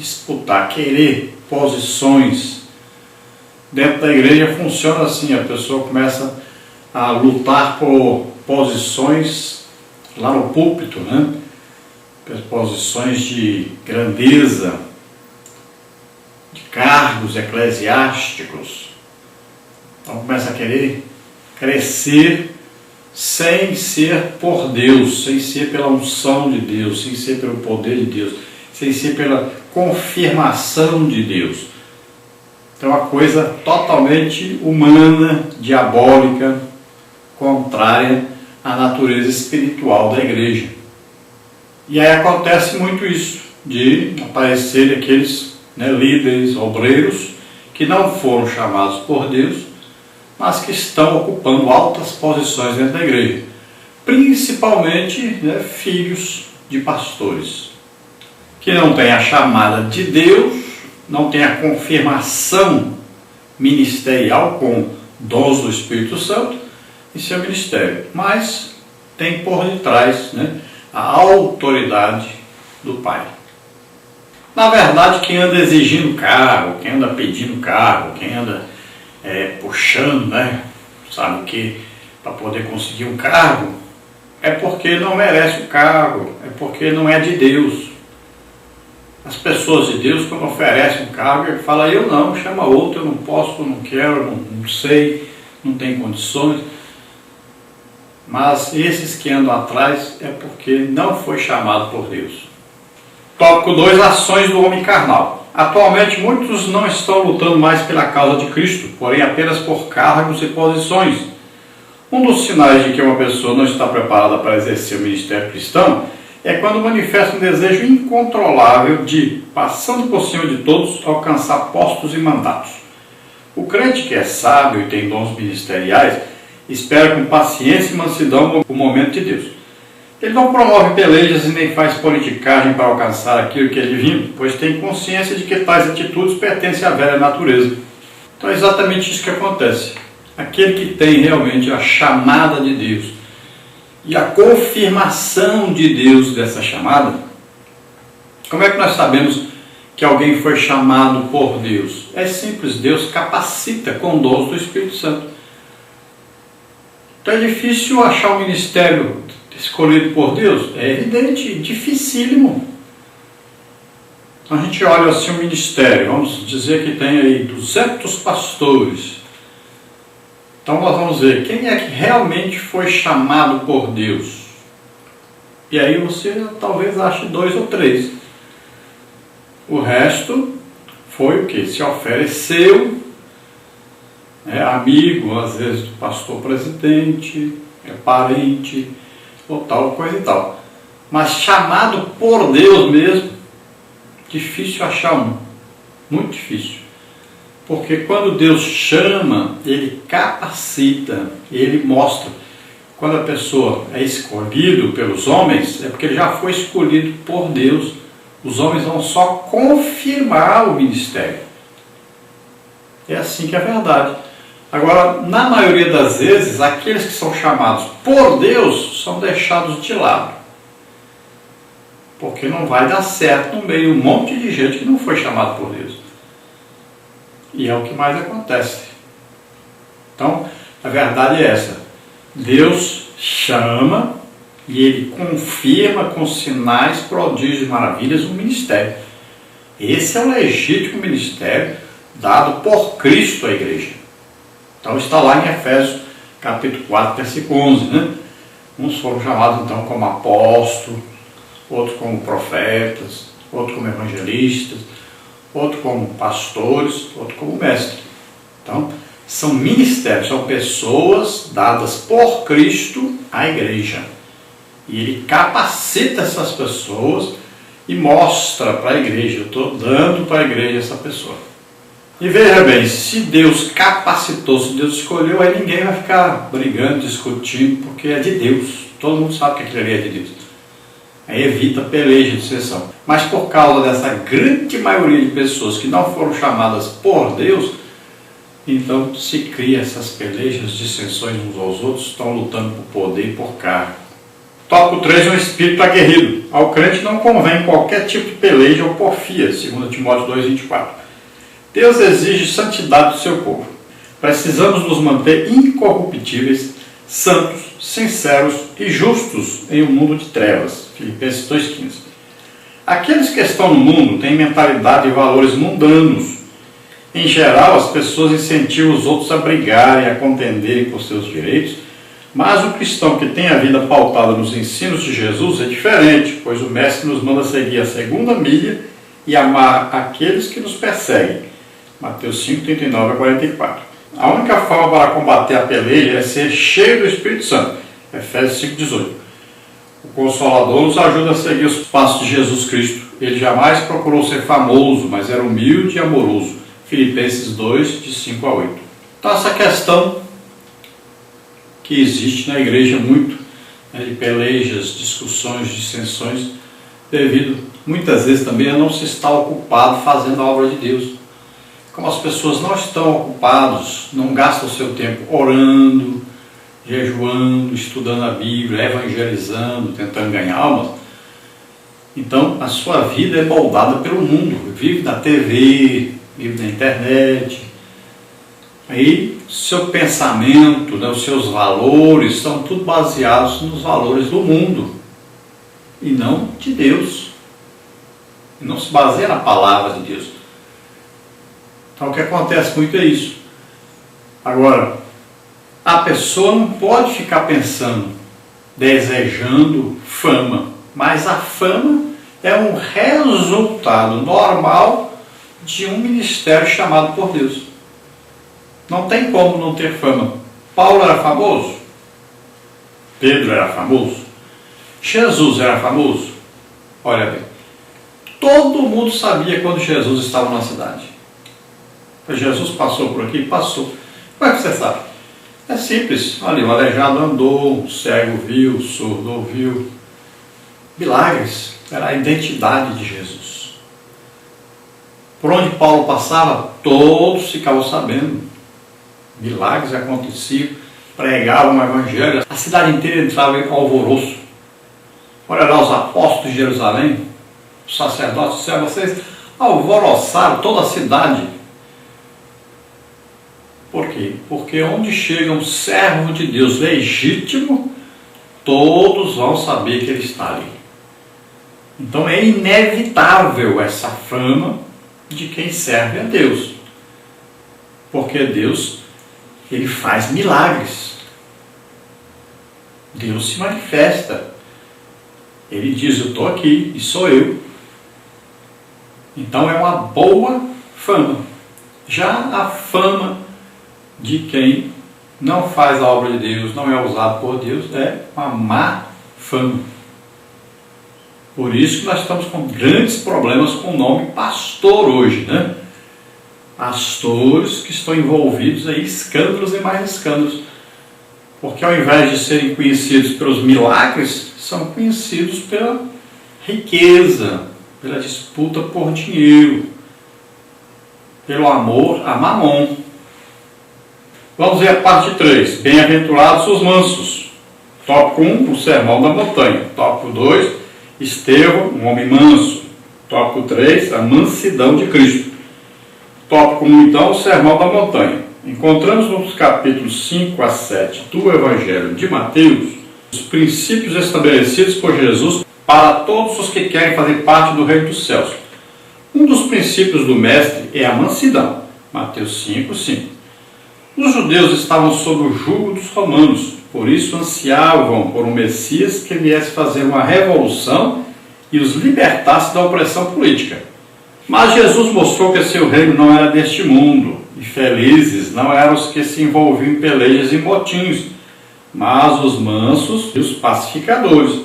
A: querer posições. Dentro da igreja funciona assim, a pessoa começa a lutar por posições lá no púlpito, posições de grandeza, de cargos eclesiásticos. Então começa a querer crescer sem ser por Deus, sem ser pela unção de Deus, sem ser pelo poder de Deus, sem ser pela confirmação de Deus. Então, uma coisa totalmente humana, diabólica, contrária à natureza espiritual da igreja. E aí acontece muito isso, de aparecerem aqueles líderes, obreiros, que não foram chamados por Deus, mas que estão ocupando altas posições dentro da igreja. Principalmente filhos de pastores, que não têm a chamada de Deus, não tem a confirmação ministerial com dons do Espírito Santo em seu ministério, mas tem por detrás a autoridade do Pai. Na verdade, quem anda exigindo cargo, quem anda pedindo cargo, quem anda puxando, sabe que para poder conseguir um cargo, é porque não merece o cargo, é porque não é de Deus. As pessoas de Deus, quando oferecem um cargo, ele fala, eu não, chama outro, eu não posso, eu não quero, não sei, não tenho condições. Mas esses que andam atrás é porque não foi chamado por Deus. Tópico 2, ações do homem carnal. Atualmente, muitos não estão lutando mais pela causa de Cristo, porém apenas por cargos e posições. Um dos sinais de que uma pessoa não está preparada para exercer o ministério cristão é quando manifesta um desejo incontrolável de, passando por cima de todos, alcançar postos e mandatos. O crente que é sábio e tem dons ministeriais espera com paciência e mansidão o momento de Deus. Ele não promove pelejas e nem faz politicagem para alcançar aquilo que é divino, pois tem consciência de que tais atitudes pertencem à velha natureza. Então é exatamente isso que acontece. Aquele que tem realmente a chamada de Deus e a confirmação de Deus dessa chamada, como é que nós sabemos que alguém foi chamado por Deus? É simples, Deus capacita com dons do Espírito Santo. Então é difícil achar um ministério escolhido por Deus? É evidente, dificílimo. Então a gente olha assim o ministério, vamos dizer que tem aí 200 pastores. Então nós vamos ver quem é que realmente foi chamado por Deus. E aí você talvez ache 2 ou 3. O resto foi o que? Se ofereceu, é amigo, às vezes, do pastor presidente, é parente, ou tal coisa e tal. Mas chamado por Deus mesmo, difícil achar um. Muito difícil. Porque quando Deus chama, Ele capacita, Ele mostra. Quando a pessoa é escolhido pelos homens, é porque ele já foi escolhido por Deus. Os homens vão só confirmar o ministério. É assim que é verdade. Agora, na maioria das vezes, aqueles que são chamados por Deus são deixados de lado. Porque não vai dar certo no meio de um monte de gente que não foi chamado por Deus. E é o que mais acontece. Então, a verdade é essa. Deus chama e Ele confirma com sinais, prodígios e maravilhas o ministério. Esse é o legítimo ministério dado por Cristo à igreja. Então está lá em Efésios capítulo 4, versículo 11. Né? Uns foram chamados então como apóstolos, outros como profetas, outros como evangelistas, outros como pastores, outros como mestres. Então, são ministérios, são pessoas dadas por Cristo à igreja. E Ele capacita essas pessoas e mostra para a igreja, eu estou dando para a igreja essa pessoa. E veja bem, se Deus capacitou, se Deus escolheu, aí ninguém vai ficar brigando, discutindo, porque é de Deus. Todo mundo sabe que aquilo ali é de Deus. Aí evita peleja, dissensão. Mas por causa dessa grande maioria de pessoas que não foram chamadas por Deus, então se cria essas pelejas, dissensões uns aos outros, estão lutando por poder e por cargo. Tópico 3 é um espírito aguerrido. Ao crente não convém qualquer tipo de peleja ou porfia, segundo Timóteo 2,24. Deus exige santidade do seu povo. Precisamos nos manter incorruptíveis, santos, sinceros e justos em um mundo de trevas. Filipenses 2,15. Aqueles que estão no mundo têm mentalidade e valores mundanos. Em geral, as pessoas incentivam os outros a brigarem, a contenderem por seus direitos, mas o cristão que tem a vida pautada nos ensinos de Jesus é diferente, pois o Mestre nos manda seguir a segunda milha e amar aqueles que nos perseguem. Mateus 5, 39 a 44. A única forma para combater a peleja é ser cheio do Espírito Santo. Efésios 5, 18. O Consolador nos ajuda a seguir os passos de Jesus Cristo. Ele jamais procurou ser famoso, mas era humilde e amoroso. Filipenses 2, de 5 a 8. Então essa questão que existe na igreja muito, né, de pelejas, discussões, dissensões, devido muitas vezes também a não se estar ocupado fazendo a obra de Deus. Como as pessoas não estão ocupadas, não gastam o seu tempo orando, jejuando, estudando a Bíblia, evangelizando, tentando ganhar almas, então a sua vida é moldada pelo mundo, vive na TV, vive na internet. Aí seu pensamento, né, os seus valores são tudo baseados nos valores do mundo e não de Deus. E não se baseia na palavra de Deus. Então o que acontece muito é isso. Agora, a pessoa não pode ficar pensando, desejando fama, mas a fama é um resultado normal de um ministério chamado por Deus. Não tem como não ter fama. Paulo era famoso? Pedro era famoso? Jesus era famoso? Olha bem, todo mundo sabia quando Jesus estava na cidade. Jesus passou por aqui? Passou. Como é que você sabe? É simples. Ali, o aleijado andou, o cego viu, o surdo ouviu, Milagres era a identidade de Jesus. Por onde Paulo passava, todos ficavam sabendo. Milagres aconteciam, pregavam o evangelho, a cidade inteira entrava em alvoroço. Olha lá os apóstolos de Jerusalém, os sacerdotes, vocês alvoroçaram toda a cidade. Por quê? Porque onde chega um servo de Deus legítimo, todos vão saber que ele está ali. Então é inevitável essa fama de quem serve a Deus. Porque Deus, ele faz milagres. Deus se manifesta. Ele diz, eu estou aqui e sou eu. Então é uma boa fama. Já a fama de quem não faz a obra de Deus, não é usado por Deus, é uma má fama. Por isso que nós estamos com grandes problemas com o nome pastor hoje, né? Pastores que estão envolvidos em escândalos e mais escândalos. Porque ao invés de serem conhecidos pelos milagres, são conhecidos pela riqueza, pela disputa por dinheiro, pelo amor a mamon. Vamos ver a parte 3. Bem-aventurados os mansos. Tópico 1, o sermão da montanha. Tópico 2, Estevão, um homem manso. Tópico 3, a mansidão de Cristo. Tópico 1, então, o sermão da montanha. Encontramos nos capítulos 5 a 7 do Evangelho de Mateus os princípios estabelecidos por Jesus para todos os que querem fazer parte do reino dos céus. Um dos princípios do Mestre é a mansidão. Mateus 5, 5. Os judeus estavam sob o jugo dos romanos, por isso ansiavam por um Messias que viesse fazer uma revolução e os libertasse da opressão política. Mas Jesus mostrou que seu reino não era deste mundo, e felizes não eram os que se envolviam em pelejas e motins, mas os mansos e os pacificadores. O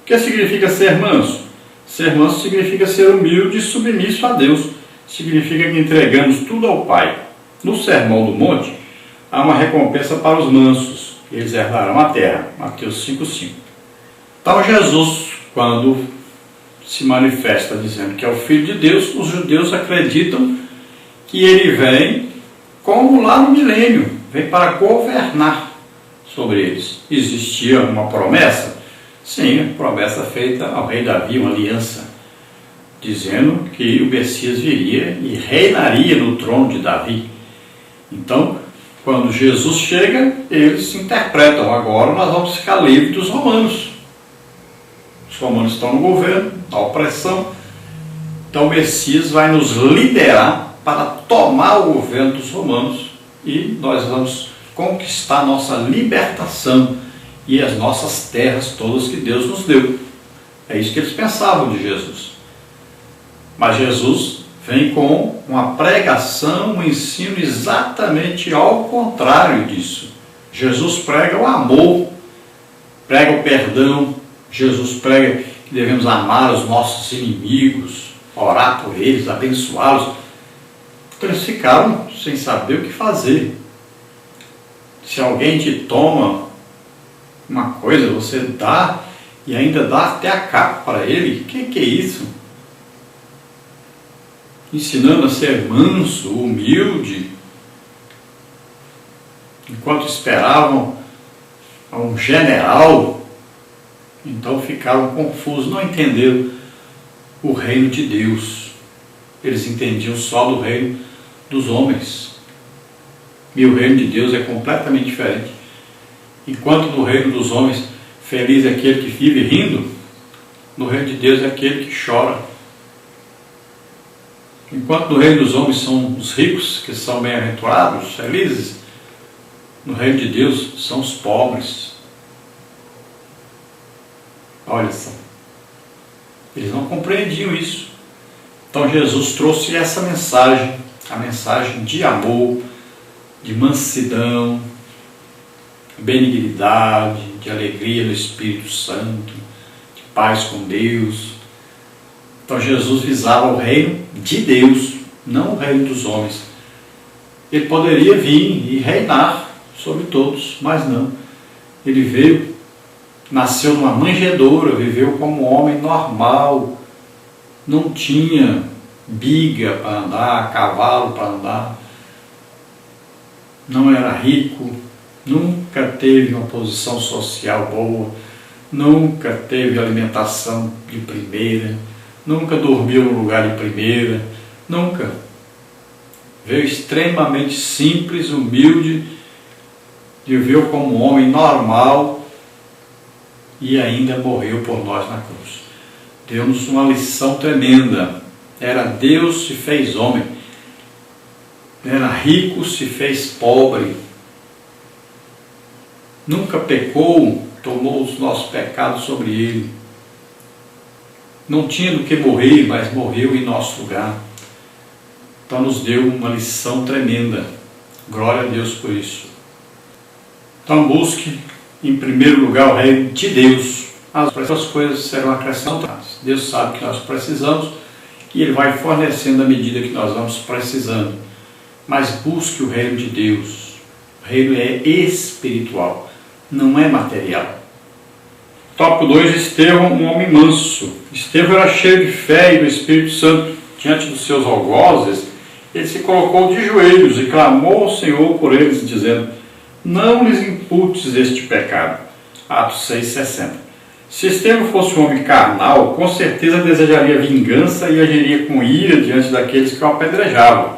A: que significa ser manso? Ser manso significa ser humilde e submisso a Deus. Significa que entregamos tudo ao Pai. No Sermão do Monte, há uma recompensa para os mansos, eles herdarão a terra. Mateus 5,5. Então Jesus, quando se manifesta dizendo que é o Filho de Deus, os judeus acreditam que ele vem como lá no milênio, vem para governar sobre eles. Existia uma promessa? Sim, promessa feita ao rei Davi, uma aliança, dizendo que o Messias viria e reinaria no trono de Davi. Então, quando Jesus chega, eles se interpretam, agora nós vamos ficar livres dos romanos. Os romanos estão no governo, na opressão. Então o Messias vai nos liderar para tomar o governo dos romanos e nós vamos conquistar nossa libertação e as nossas terras todas que Deus nos deu. É isso que eles pensavam de Jesus. Mas Jesus vem com uma pregação, um ensino exatamente ao contrário disso. Jesus prega o amor, prega o perdão. Jesus prega que devemos amar os nossos inimigos, orar por eles, abençoá-los. Então eles ficaram sem saber o que fazer. Se alguém te toma uma coisa, você dá e ainda dá até a capa para ele, o que é isso? Ensinando a ser manso, humilde, enquanto esperavam a um general. Então ficaram confusos, não entenderam o reino de Deus. Eles entendiam só do reino dos homens. E o reino de Deus é completamente diferente. Enquanto no reino dos homens, feliz é aquele que vive rindo, no reino de Deus é aquele que chora. Enquanto no reino dos homens são os ricos, que são bem-aventurados, felizes, no reino de Deus são os pobres. Olha só, eles não compreendiam isso. Então Jesus trouxe essa mensagem, a mensagem de amor, de mansidão, benignidade, de alegria no Espírito Santo, de paz com Deus. Então Jesus visava o reino de Deus, não o reino dos homens. Ele poderia vir e reinar sobre todos, mas não. Ele veio nasceu numa manjedoura, viveu como um homem normal, não tinha biga para andar, cavalo para andar, não era rico, nunca teve uma posição social boa, nunca teve alimentação de primeira, nunca dormiu num lugar de primeira, nunca. Veio extremamente simples, humilde, viveu como um homem normal e ainda morreu por nós na cruz. Deu-nos uma lição tremenda. Era Deus se fez homem, era rico se fez pobre, nunca pecou, tomou os nossos pecados sobre ele. Não tinha do que morrer, mas morreu em nosso lugar. Então nos deu uma lição tremenda. Glória a Deus por isso. Então busque em primeiro lugar o reino de Deus. As outras coisas serão acrescentadas. Deus sabe que nós precisamos e Ele vai fornecendo à medida que nós vamos precisando. Mas busque o reino de Deus. O reino é espiritual, não é material. Tópico 2, Estevão, um homem manso. Estevão era cheio de fé e do Espírito Santo. Diante dos seus algozes, ele se colocou de joelhos e clamou ao Senhor por eles, dizendo: não lhes imputes este pecado. Atos 6,60. Se Estevão fosse um homem carnal, com certeza desejaria vingança e agiria com ira diante daqueles que o apedrejavam.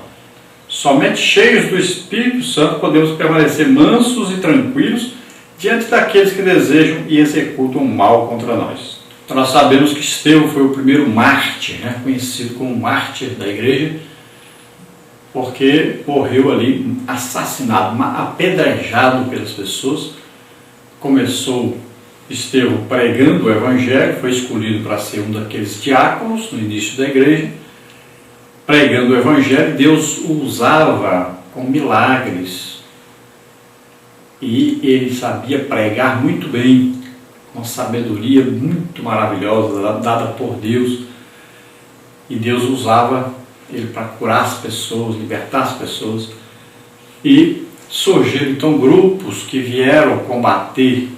A: Somente cheios do Espírito Santo podemos permanecer mansos e tranquilos diante daqueles que desejam e executam o mal contra nós. Então nós sabemos que Estevão foi o primeiro mártir, conhecido como mártir da igreja, porque morreu ali assassinado, apedrejado pelas pessoas. Começou Estevão pregando o Evangelho, foi escolhido para ser um daqueles diáconos no início da igreja, pregando o Evangelho. Deus o usava com milagres e ele sabia pregar muito bem, com sabedoria muito maravilhosa dada por Deus, e Deus usava ele para curar as pessoas, libertar as pessoas. E surgiram então grupos que vieram combater,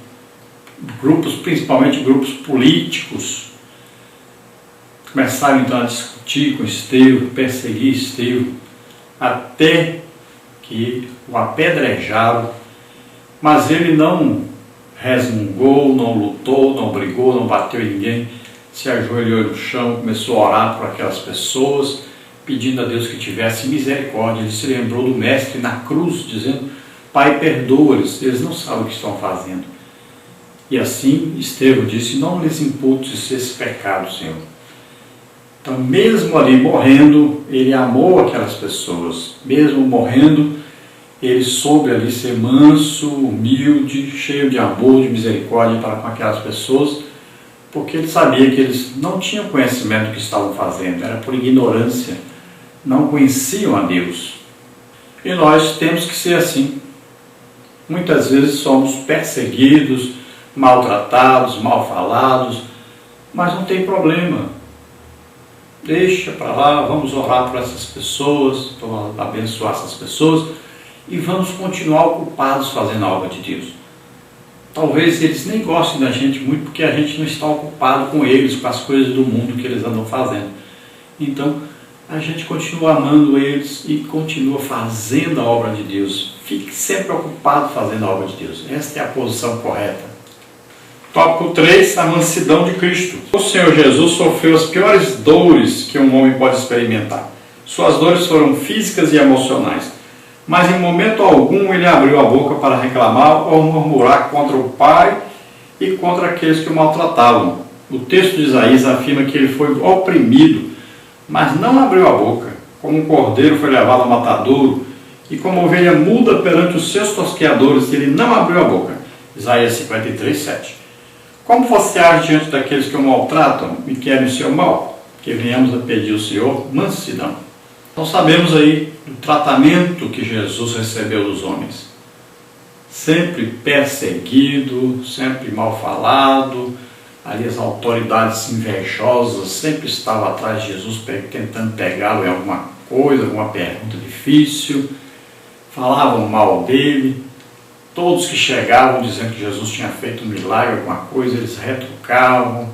A: grupos, principalmente grupos políticos, começaram então a discutir com Estevão, perseguir Estevão, até que o apedrejaram, mas ele não resmungou, não lutou, não brigou, não bateu em ninguém, se ajoelhou no chão, começou a orar por aquelas pessoas, pedindo a Deus que tivesse misericórdia. Ele se lembrou do Mestre na cruz, dizendo: Pai, perdoa-lhes, eles não sabem o que estão fazendo. E assim Estevão disse: não lhes imputes esse pecado, Senhor. Então, mesmo ali morrendo, ele amou aquelas pessoas. Mesmo morrendo, ele soube ali ser manso, humilde, cheio de amor, de misericórdia para com aquelas pessoas, porque ele sabia que eles não tinham conhecimento do que estavam fazendo, era por ignorância, não conheciam a Deus. E nós temos que ser assim. Muitas vezes somos perseguidos, maltratados, mal falados, mas não tem problema. Deixa para lá, vamos orar por essas pessoas, vamos abençoar essas pessoas e vamos continuar ocupados fazendo a obra de Deus. Talvez eles nem gostem da gente muito porque a gente não está ocupado com eles, com as coisas do mundo que eles andam fazendo. Então, a gente continua amando eles e continua fazendo a obra de Deus. Fique sempre ocupado fazendo a obra de Deus. Esta é a posição correta. Tópico 3, a mansidão de Cristo. O Senhor Jesus sofreu as piores dores que um homem pode experimentar. Suas dores foram físicas e emocionais, mas em momento algum ele abriu a boca para reclamar ou murmurar contra o Pai e contra aqueles que o maltratavam. O texto de Isaías afirma que ele foi oprimido, mas não abriu a boca. Como um cordeiro foi levado ao matadouro e como ovelha muda perante os seus tosqueadores, ele não abriu a boca. Isaías 53, 7. Como você age diante daqueles que o maltratam e querem o seu mal? Que venhamos a pedir ao Senhor mansidão. Então sabemos aí do tratamento que Jesus recebeu dos homens. Sempre perseguido, sempre mal falado, ali as autoridades invejosas sempre estavam atrás de Jesus tentando pegá-lo em alguma coisa, alguma pergunta difícil, falavam mal dele, Todos que chegavam dizendo que Jesus tinha feito um milagre, alguma coisa, eles retrucavam,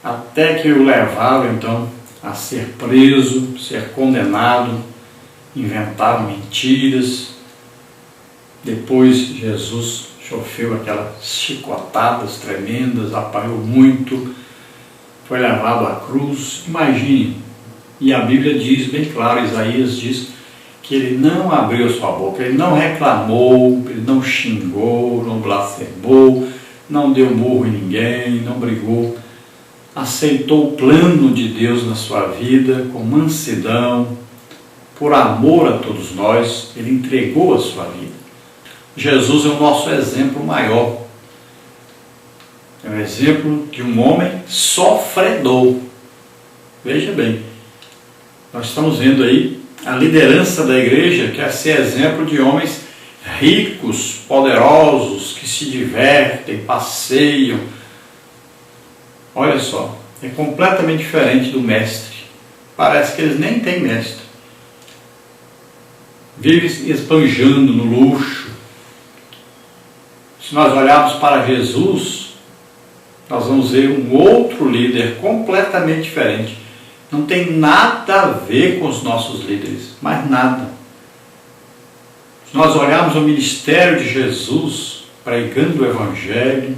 A: até que o levaram então a ser preso, ser condenado, inventaram mentiras. Depois Jesus sofreu aquelas chicotadas tremendas, apanhou muito, foi levado à cruz. Imagine, e a Bíblia diz bem claro, Isaías diz que ele não abriu sua boca, ele não reclamou, ele não xingou, não blasfemou, não deu murro em ninguém, não brigou. Aceitou o plano de Deus na sua vida com mansidão, por amor a todos nós, ele entregou a sua vida. Jesus é o nosso exemplo maior. É um exemplo de um homem sofredor. Veja bem, nós estamos vendo aí a liderança da igreja quer ser exemplo de homens ricos, poderosos, que se divertem, passeiam. Olha só, é completamente diferente do mestre. Parece que eles nem têm mestre. Vivem esbanjando no luxo. Se nós olharmos para Jesus, nós vamos ver um outro líder completamente diferente. Não tem nada a ver com os nossos líderes, mas nada. Se nós olharmos o ministério de Jesus, pregando o Evangelho,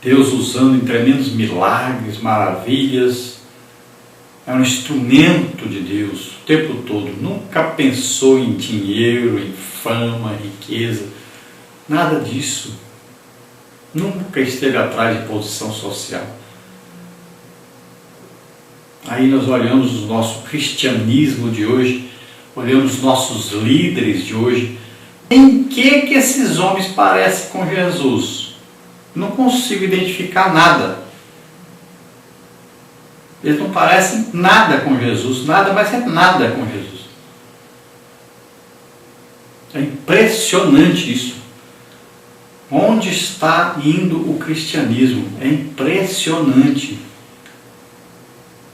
A: Deus usando em tremendos milagres, maravilhas, é um instrumento de Deus o tempo todo. Nunca pensou em dinheiro, em fama, riqueza, nada disso. Nunca esteve atrás de posição social. Aí nós olhamos o nosso cristianismo de hoje, olhamos os nossos líderes de hoje. Em que esses homens parecem com Jesus? Não consigo identificar nada. Eles não parecem nada com Jesus, nada, mas é nada com Jesus. É impressionante isso. Onde está indo o cristianismo? É impressionante.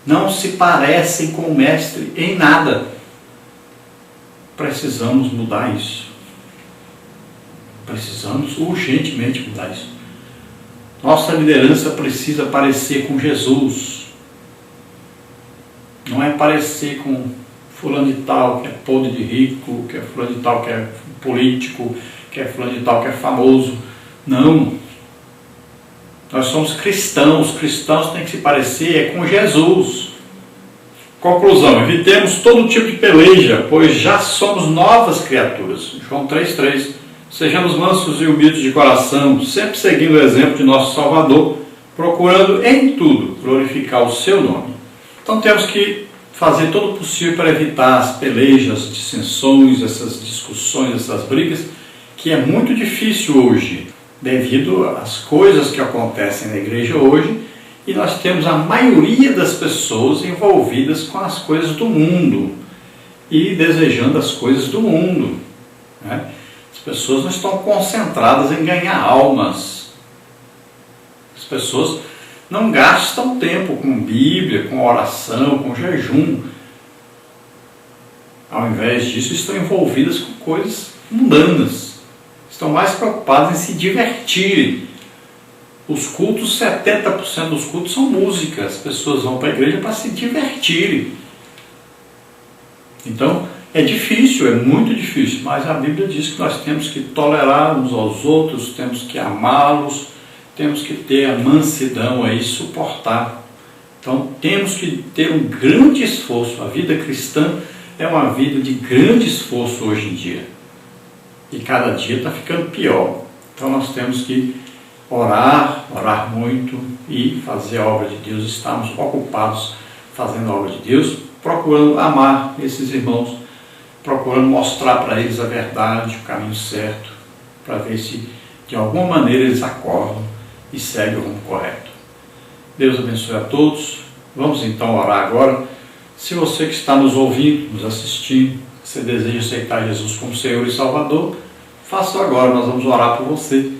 A: Não se parecem com o mestre em nada. Precisamos mudar isso. Precisamos urgentemente mudar isso. Nossa liderança precisa parecer com Jesus. Não é parecer com fulano de tal que é podre de rico, que é fulano de tal que é político, que é fulano de tal que é famoso. Não. Nós somos cristãos. Os cristãos têm que se parecer com Jesus. Conclusão: evitemos todo tipo de peleja, pois já somos novas criaturas. João 3,3. Sejamos mansos e humildes de coração, sempre seguindo o exemplo de nosso Salvador, procurando em tudo glorificar o seu nome. Então temos que fazer todo o possível para evitar as pelejas, dissensões, essas discussões, essas brigas, que é muito difícil hoje, devido às coisas que acontecem na igreja hoje, e nós temos a maioria das pessoas envolvidas com as coisas do mundo e desejando as coisas do mundo, né? As pessoas não estão concentradas em ganhar almas. As pessoas não gastam tempo com Bíblia, com oração, com jejum. Ao invés disso, estão envolvidas com coisas mundanas. Estão mais preocupadas em se divertirem. Os cultos, 70% dos cultos são música. As pessoas vão para a igreja para se divertirem. Então, é difícil, é muito difícil, mas a Bíblia diz que nós temos que tolerar uns aos outros, temos que amá-los, temos que ter a mansidão aí, suportar. Então, temos que ter um grande esforço. A vida cristã é uma vida de grande esforço hoje em dia. E cada dia está ficando pior. Então, nós temos que orar muito e fazer a obra de Deus. Estamos ocupados fazendo a obra de Deus, procurando amar esses irmãos, procurando mostrar para eles a verdade, o caminho certo, para ver se de alguma maneira eles acordam e seguem o rumo correto. Deus abençoe a todos. Vamos então orar agora. Se você que está nos ouvindo, nos assistindo, você deseja aceitar Jesus como Senhor e Salvador, faça agora. Nós vamos orar por você.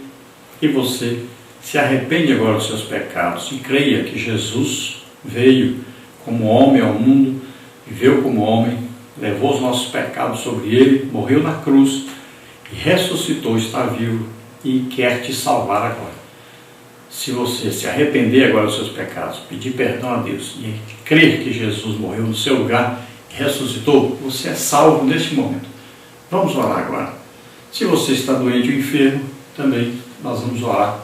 A: E você se arrepende agora dos seus pecados e creia que Jesus veio como homem ao mundo, viveu como homem, levou os nossos pecados sobre ele, morreu na cruz e ressuscitou, está vivo e quer te salvar agora. Se você se arrepender agora dos seus pecados, pedir perdão a Deus e crer que Jesus morreu no seu lugar e ressuscitou, você é salvo neste momento. Vamos orar agora. Se você está doente ou enfermo, também nós vamos orar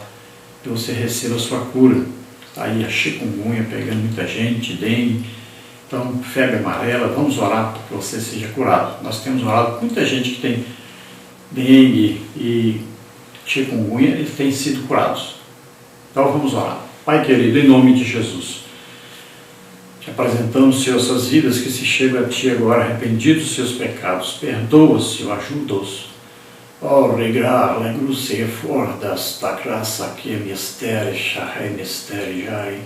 A: que você receba a sua cura. Está aí a chikungunya pegando muita gente, dengue, então febre amarela, vamos orar para que você seja curado. Nós temos orado com muita gente que tem dengue e chikungunya, eles têm sido curados. Então vamos orar. Pai querido, em nome de Jesus, te apresentamos, Senhor, essas vidas que se chegam a Ti agora, arrependidos dos seus pecados. Perdoa-os, Senhor, ajuda-os. Oh, regala, gruce fordas da graça que é mistério, chai mistério, jai.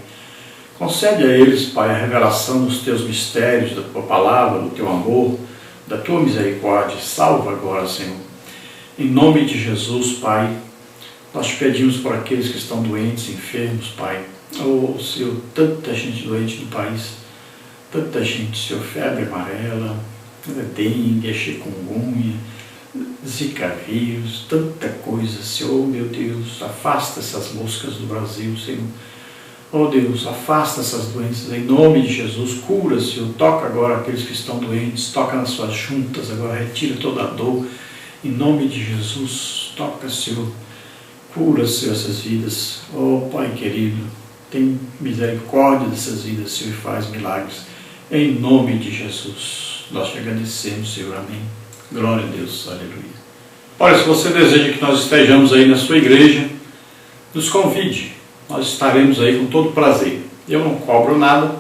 A: Concede a eles, Pai, a revelação dos Teus mistérios, da Tua palavra, do Teu amor, da Tua misericórdia. Salva agora, Senhor. Em nome de Jesus, Pai, nós te pedimos por aqueles que estão doentes, enfermos, Pai. Oh, Senhor, tanta gente doente no país, tanta gente, Senhor, febre amarela, dengue, chikungunya, zika vírus, tanta coisa, Senhor, meu Deus, afasta essas moscas do Brasil, Senhor. Oh Deus, afasta essas doenças, em nome de Jesus, cura, Senhor, toca agora aqueles que estão doentes, toca nas suas juntas, agora retira toda a dor, em nome de Jesus, toca, Senhor, cura, Senhor, essas vidas. Oh Pai querido, tem misericórdia dessas vidas, Senhor, e faz milagres, em nome de Jesus, nós te agradecemos, Senhor, amém. Glória a Deus, aleluia. Olha, se você deseja que nós estejamos aí na sua igreja, nos convide, nós estaremos aí com todo prazer. Eu não cobro nada,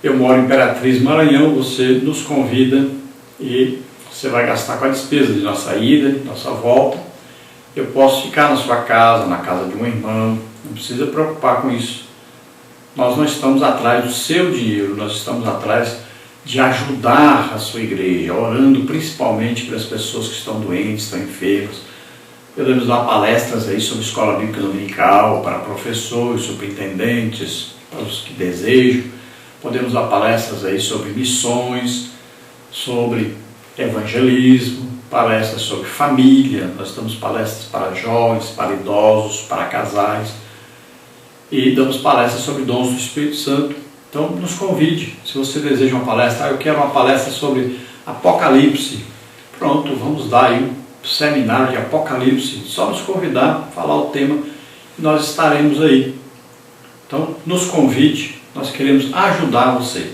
A: eu moro em Imperatriz, Maranhão, você nos convida e você vai gastar com a despesa de nossa ida, de nossa volta. Eu posso ficar na sua casa, na casa de um irmão, não precisa preocupar com isso. Nós não estamos atrás do seu dinheiro, nós estamos atrás de ajudar a sua igreja, orando principalmente para as pessoas que estão doentes, estão enfermas. Podemos dar palestras aí sobre escola bíblica dominical, para professores, superintendentes, para os que desejam. Podemos dar palestras aí sobre missões, sobre evangelismo, palestras sobre família. Nós damos palestras para jovens, para idosos, para casais. E damos palestras sobre dons do Espírito Santo. Então nos convide, se você deseja uma palestra, eu quero uma palestra sobre Apocalipse, pronto, vamos dar aí um seminário de Apocalipse, só nos convidar, falar o tema, e nós estaremos aí. Então nos convide, nós queremos ajudar você.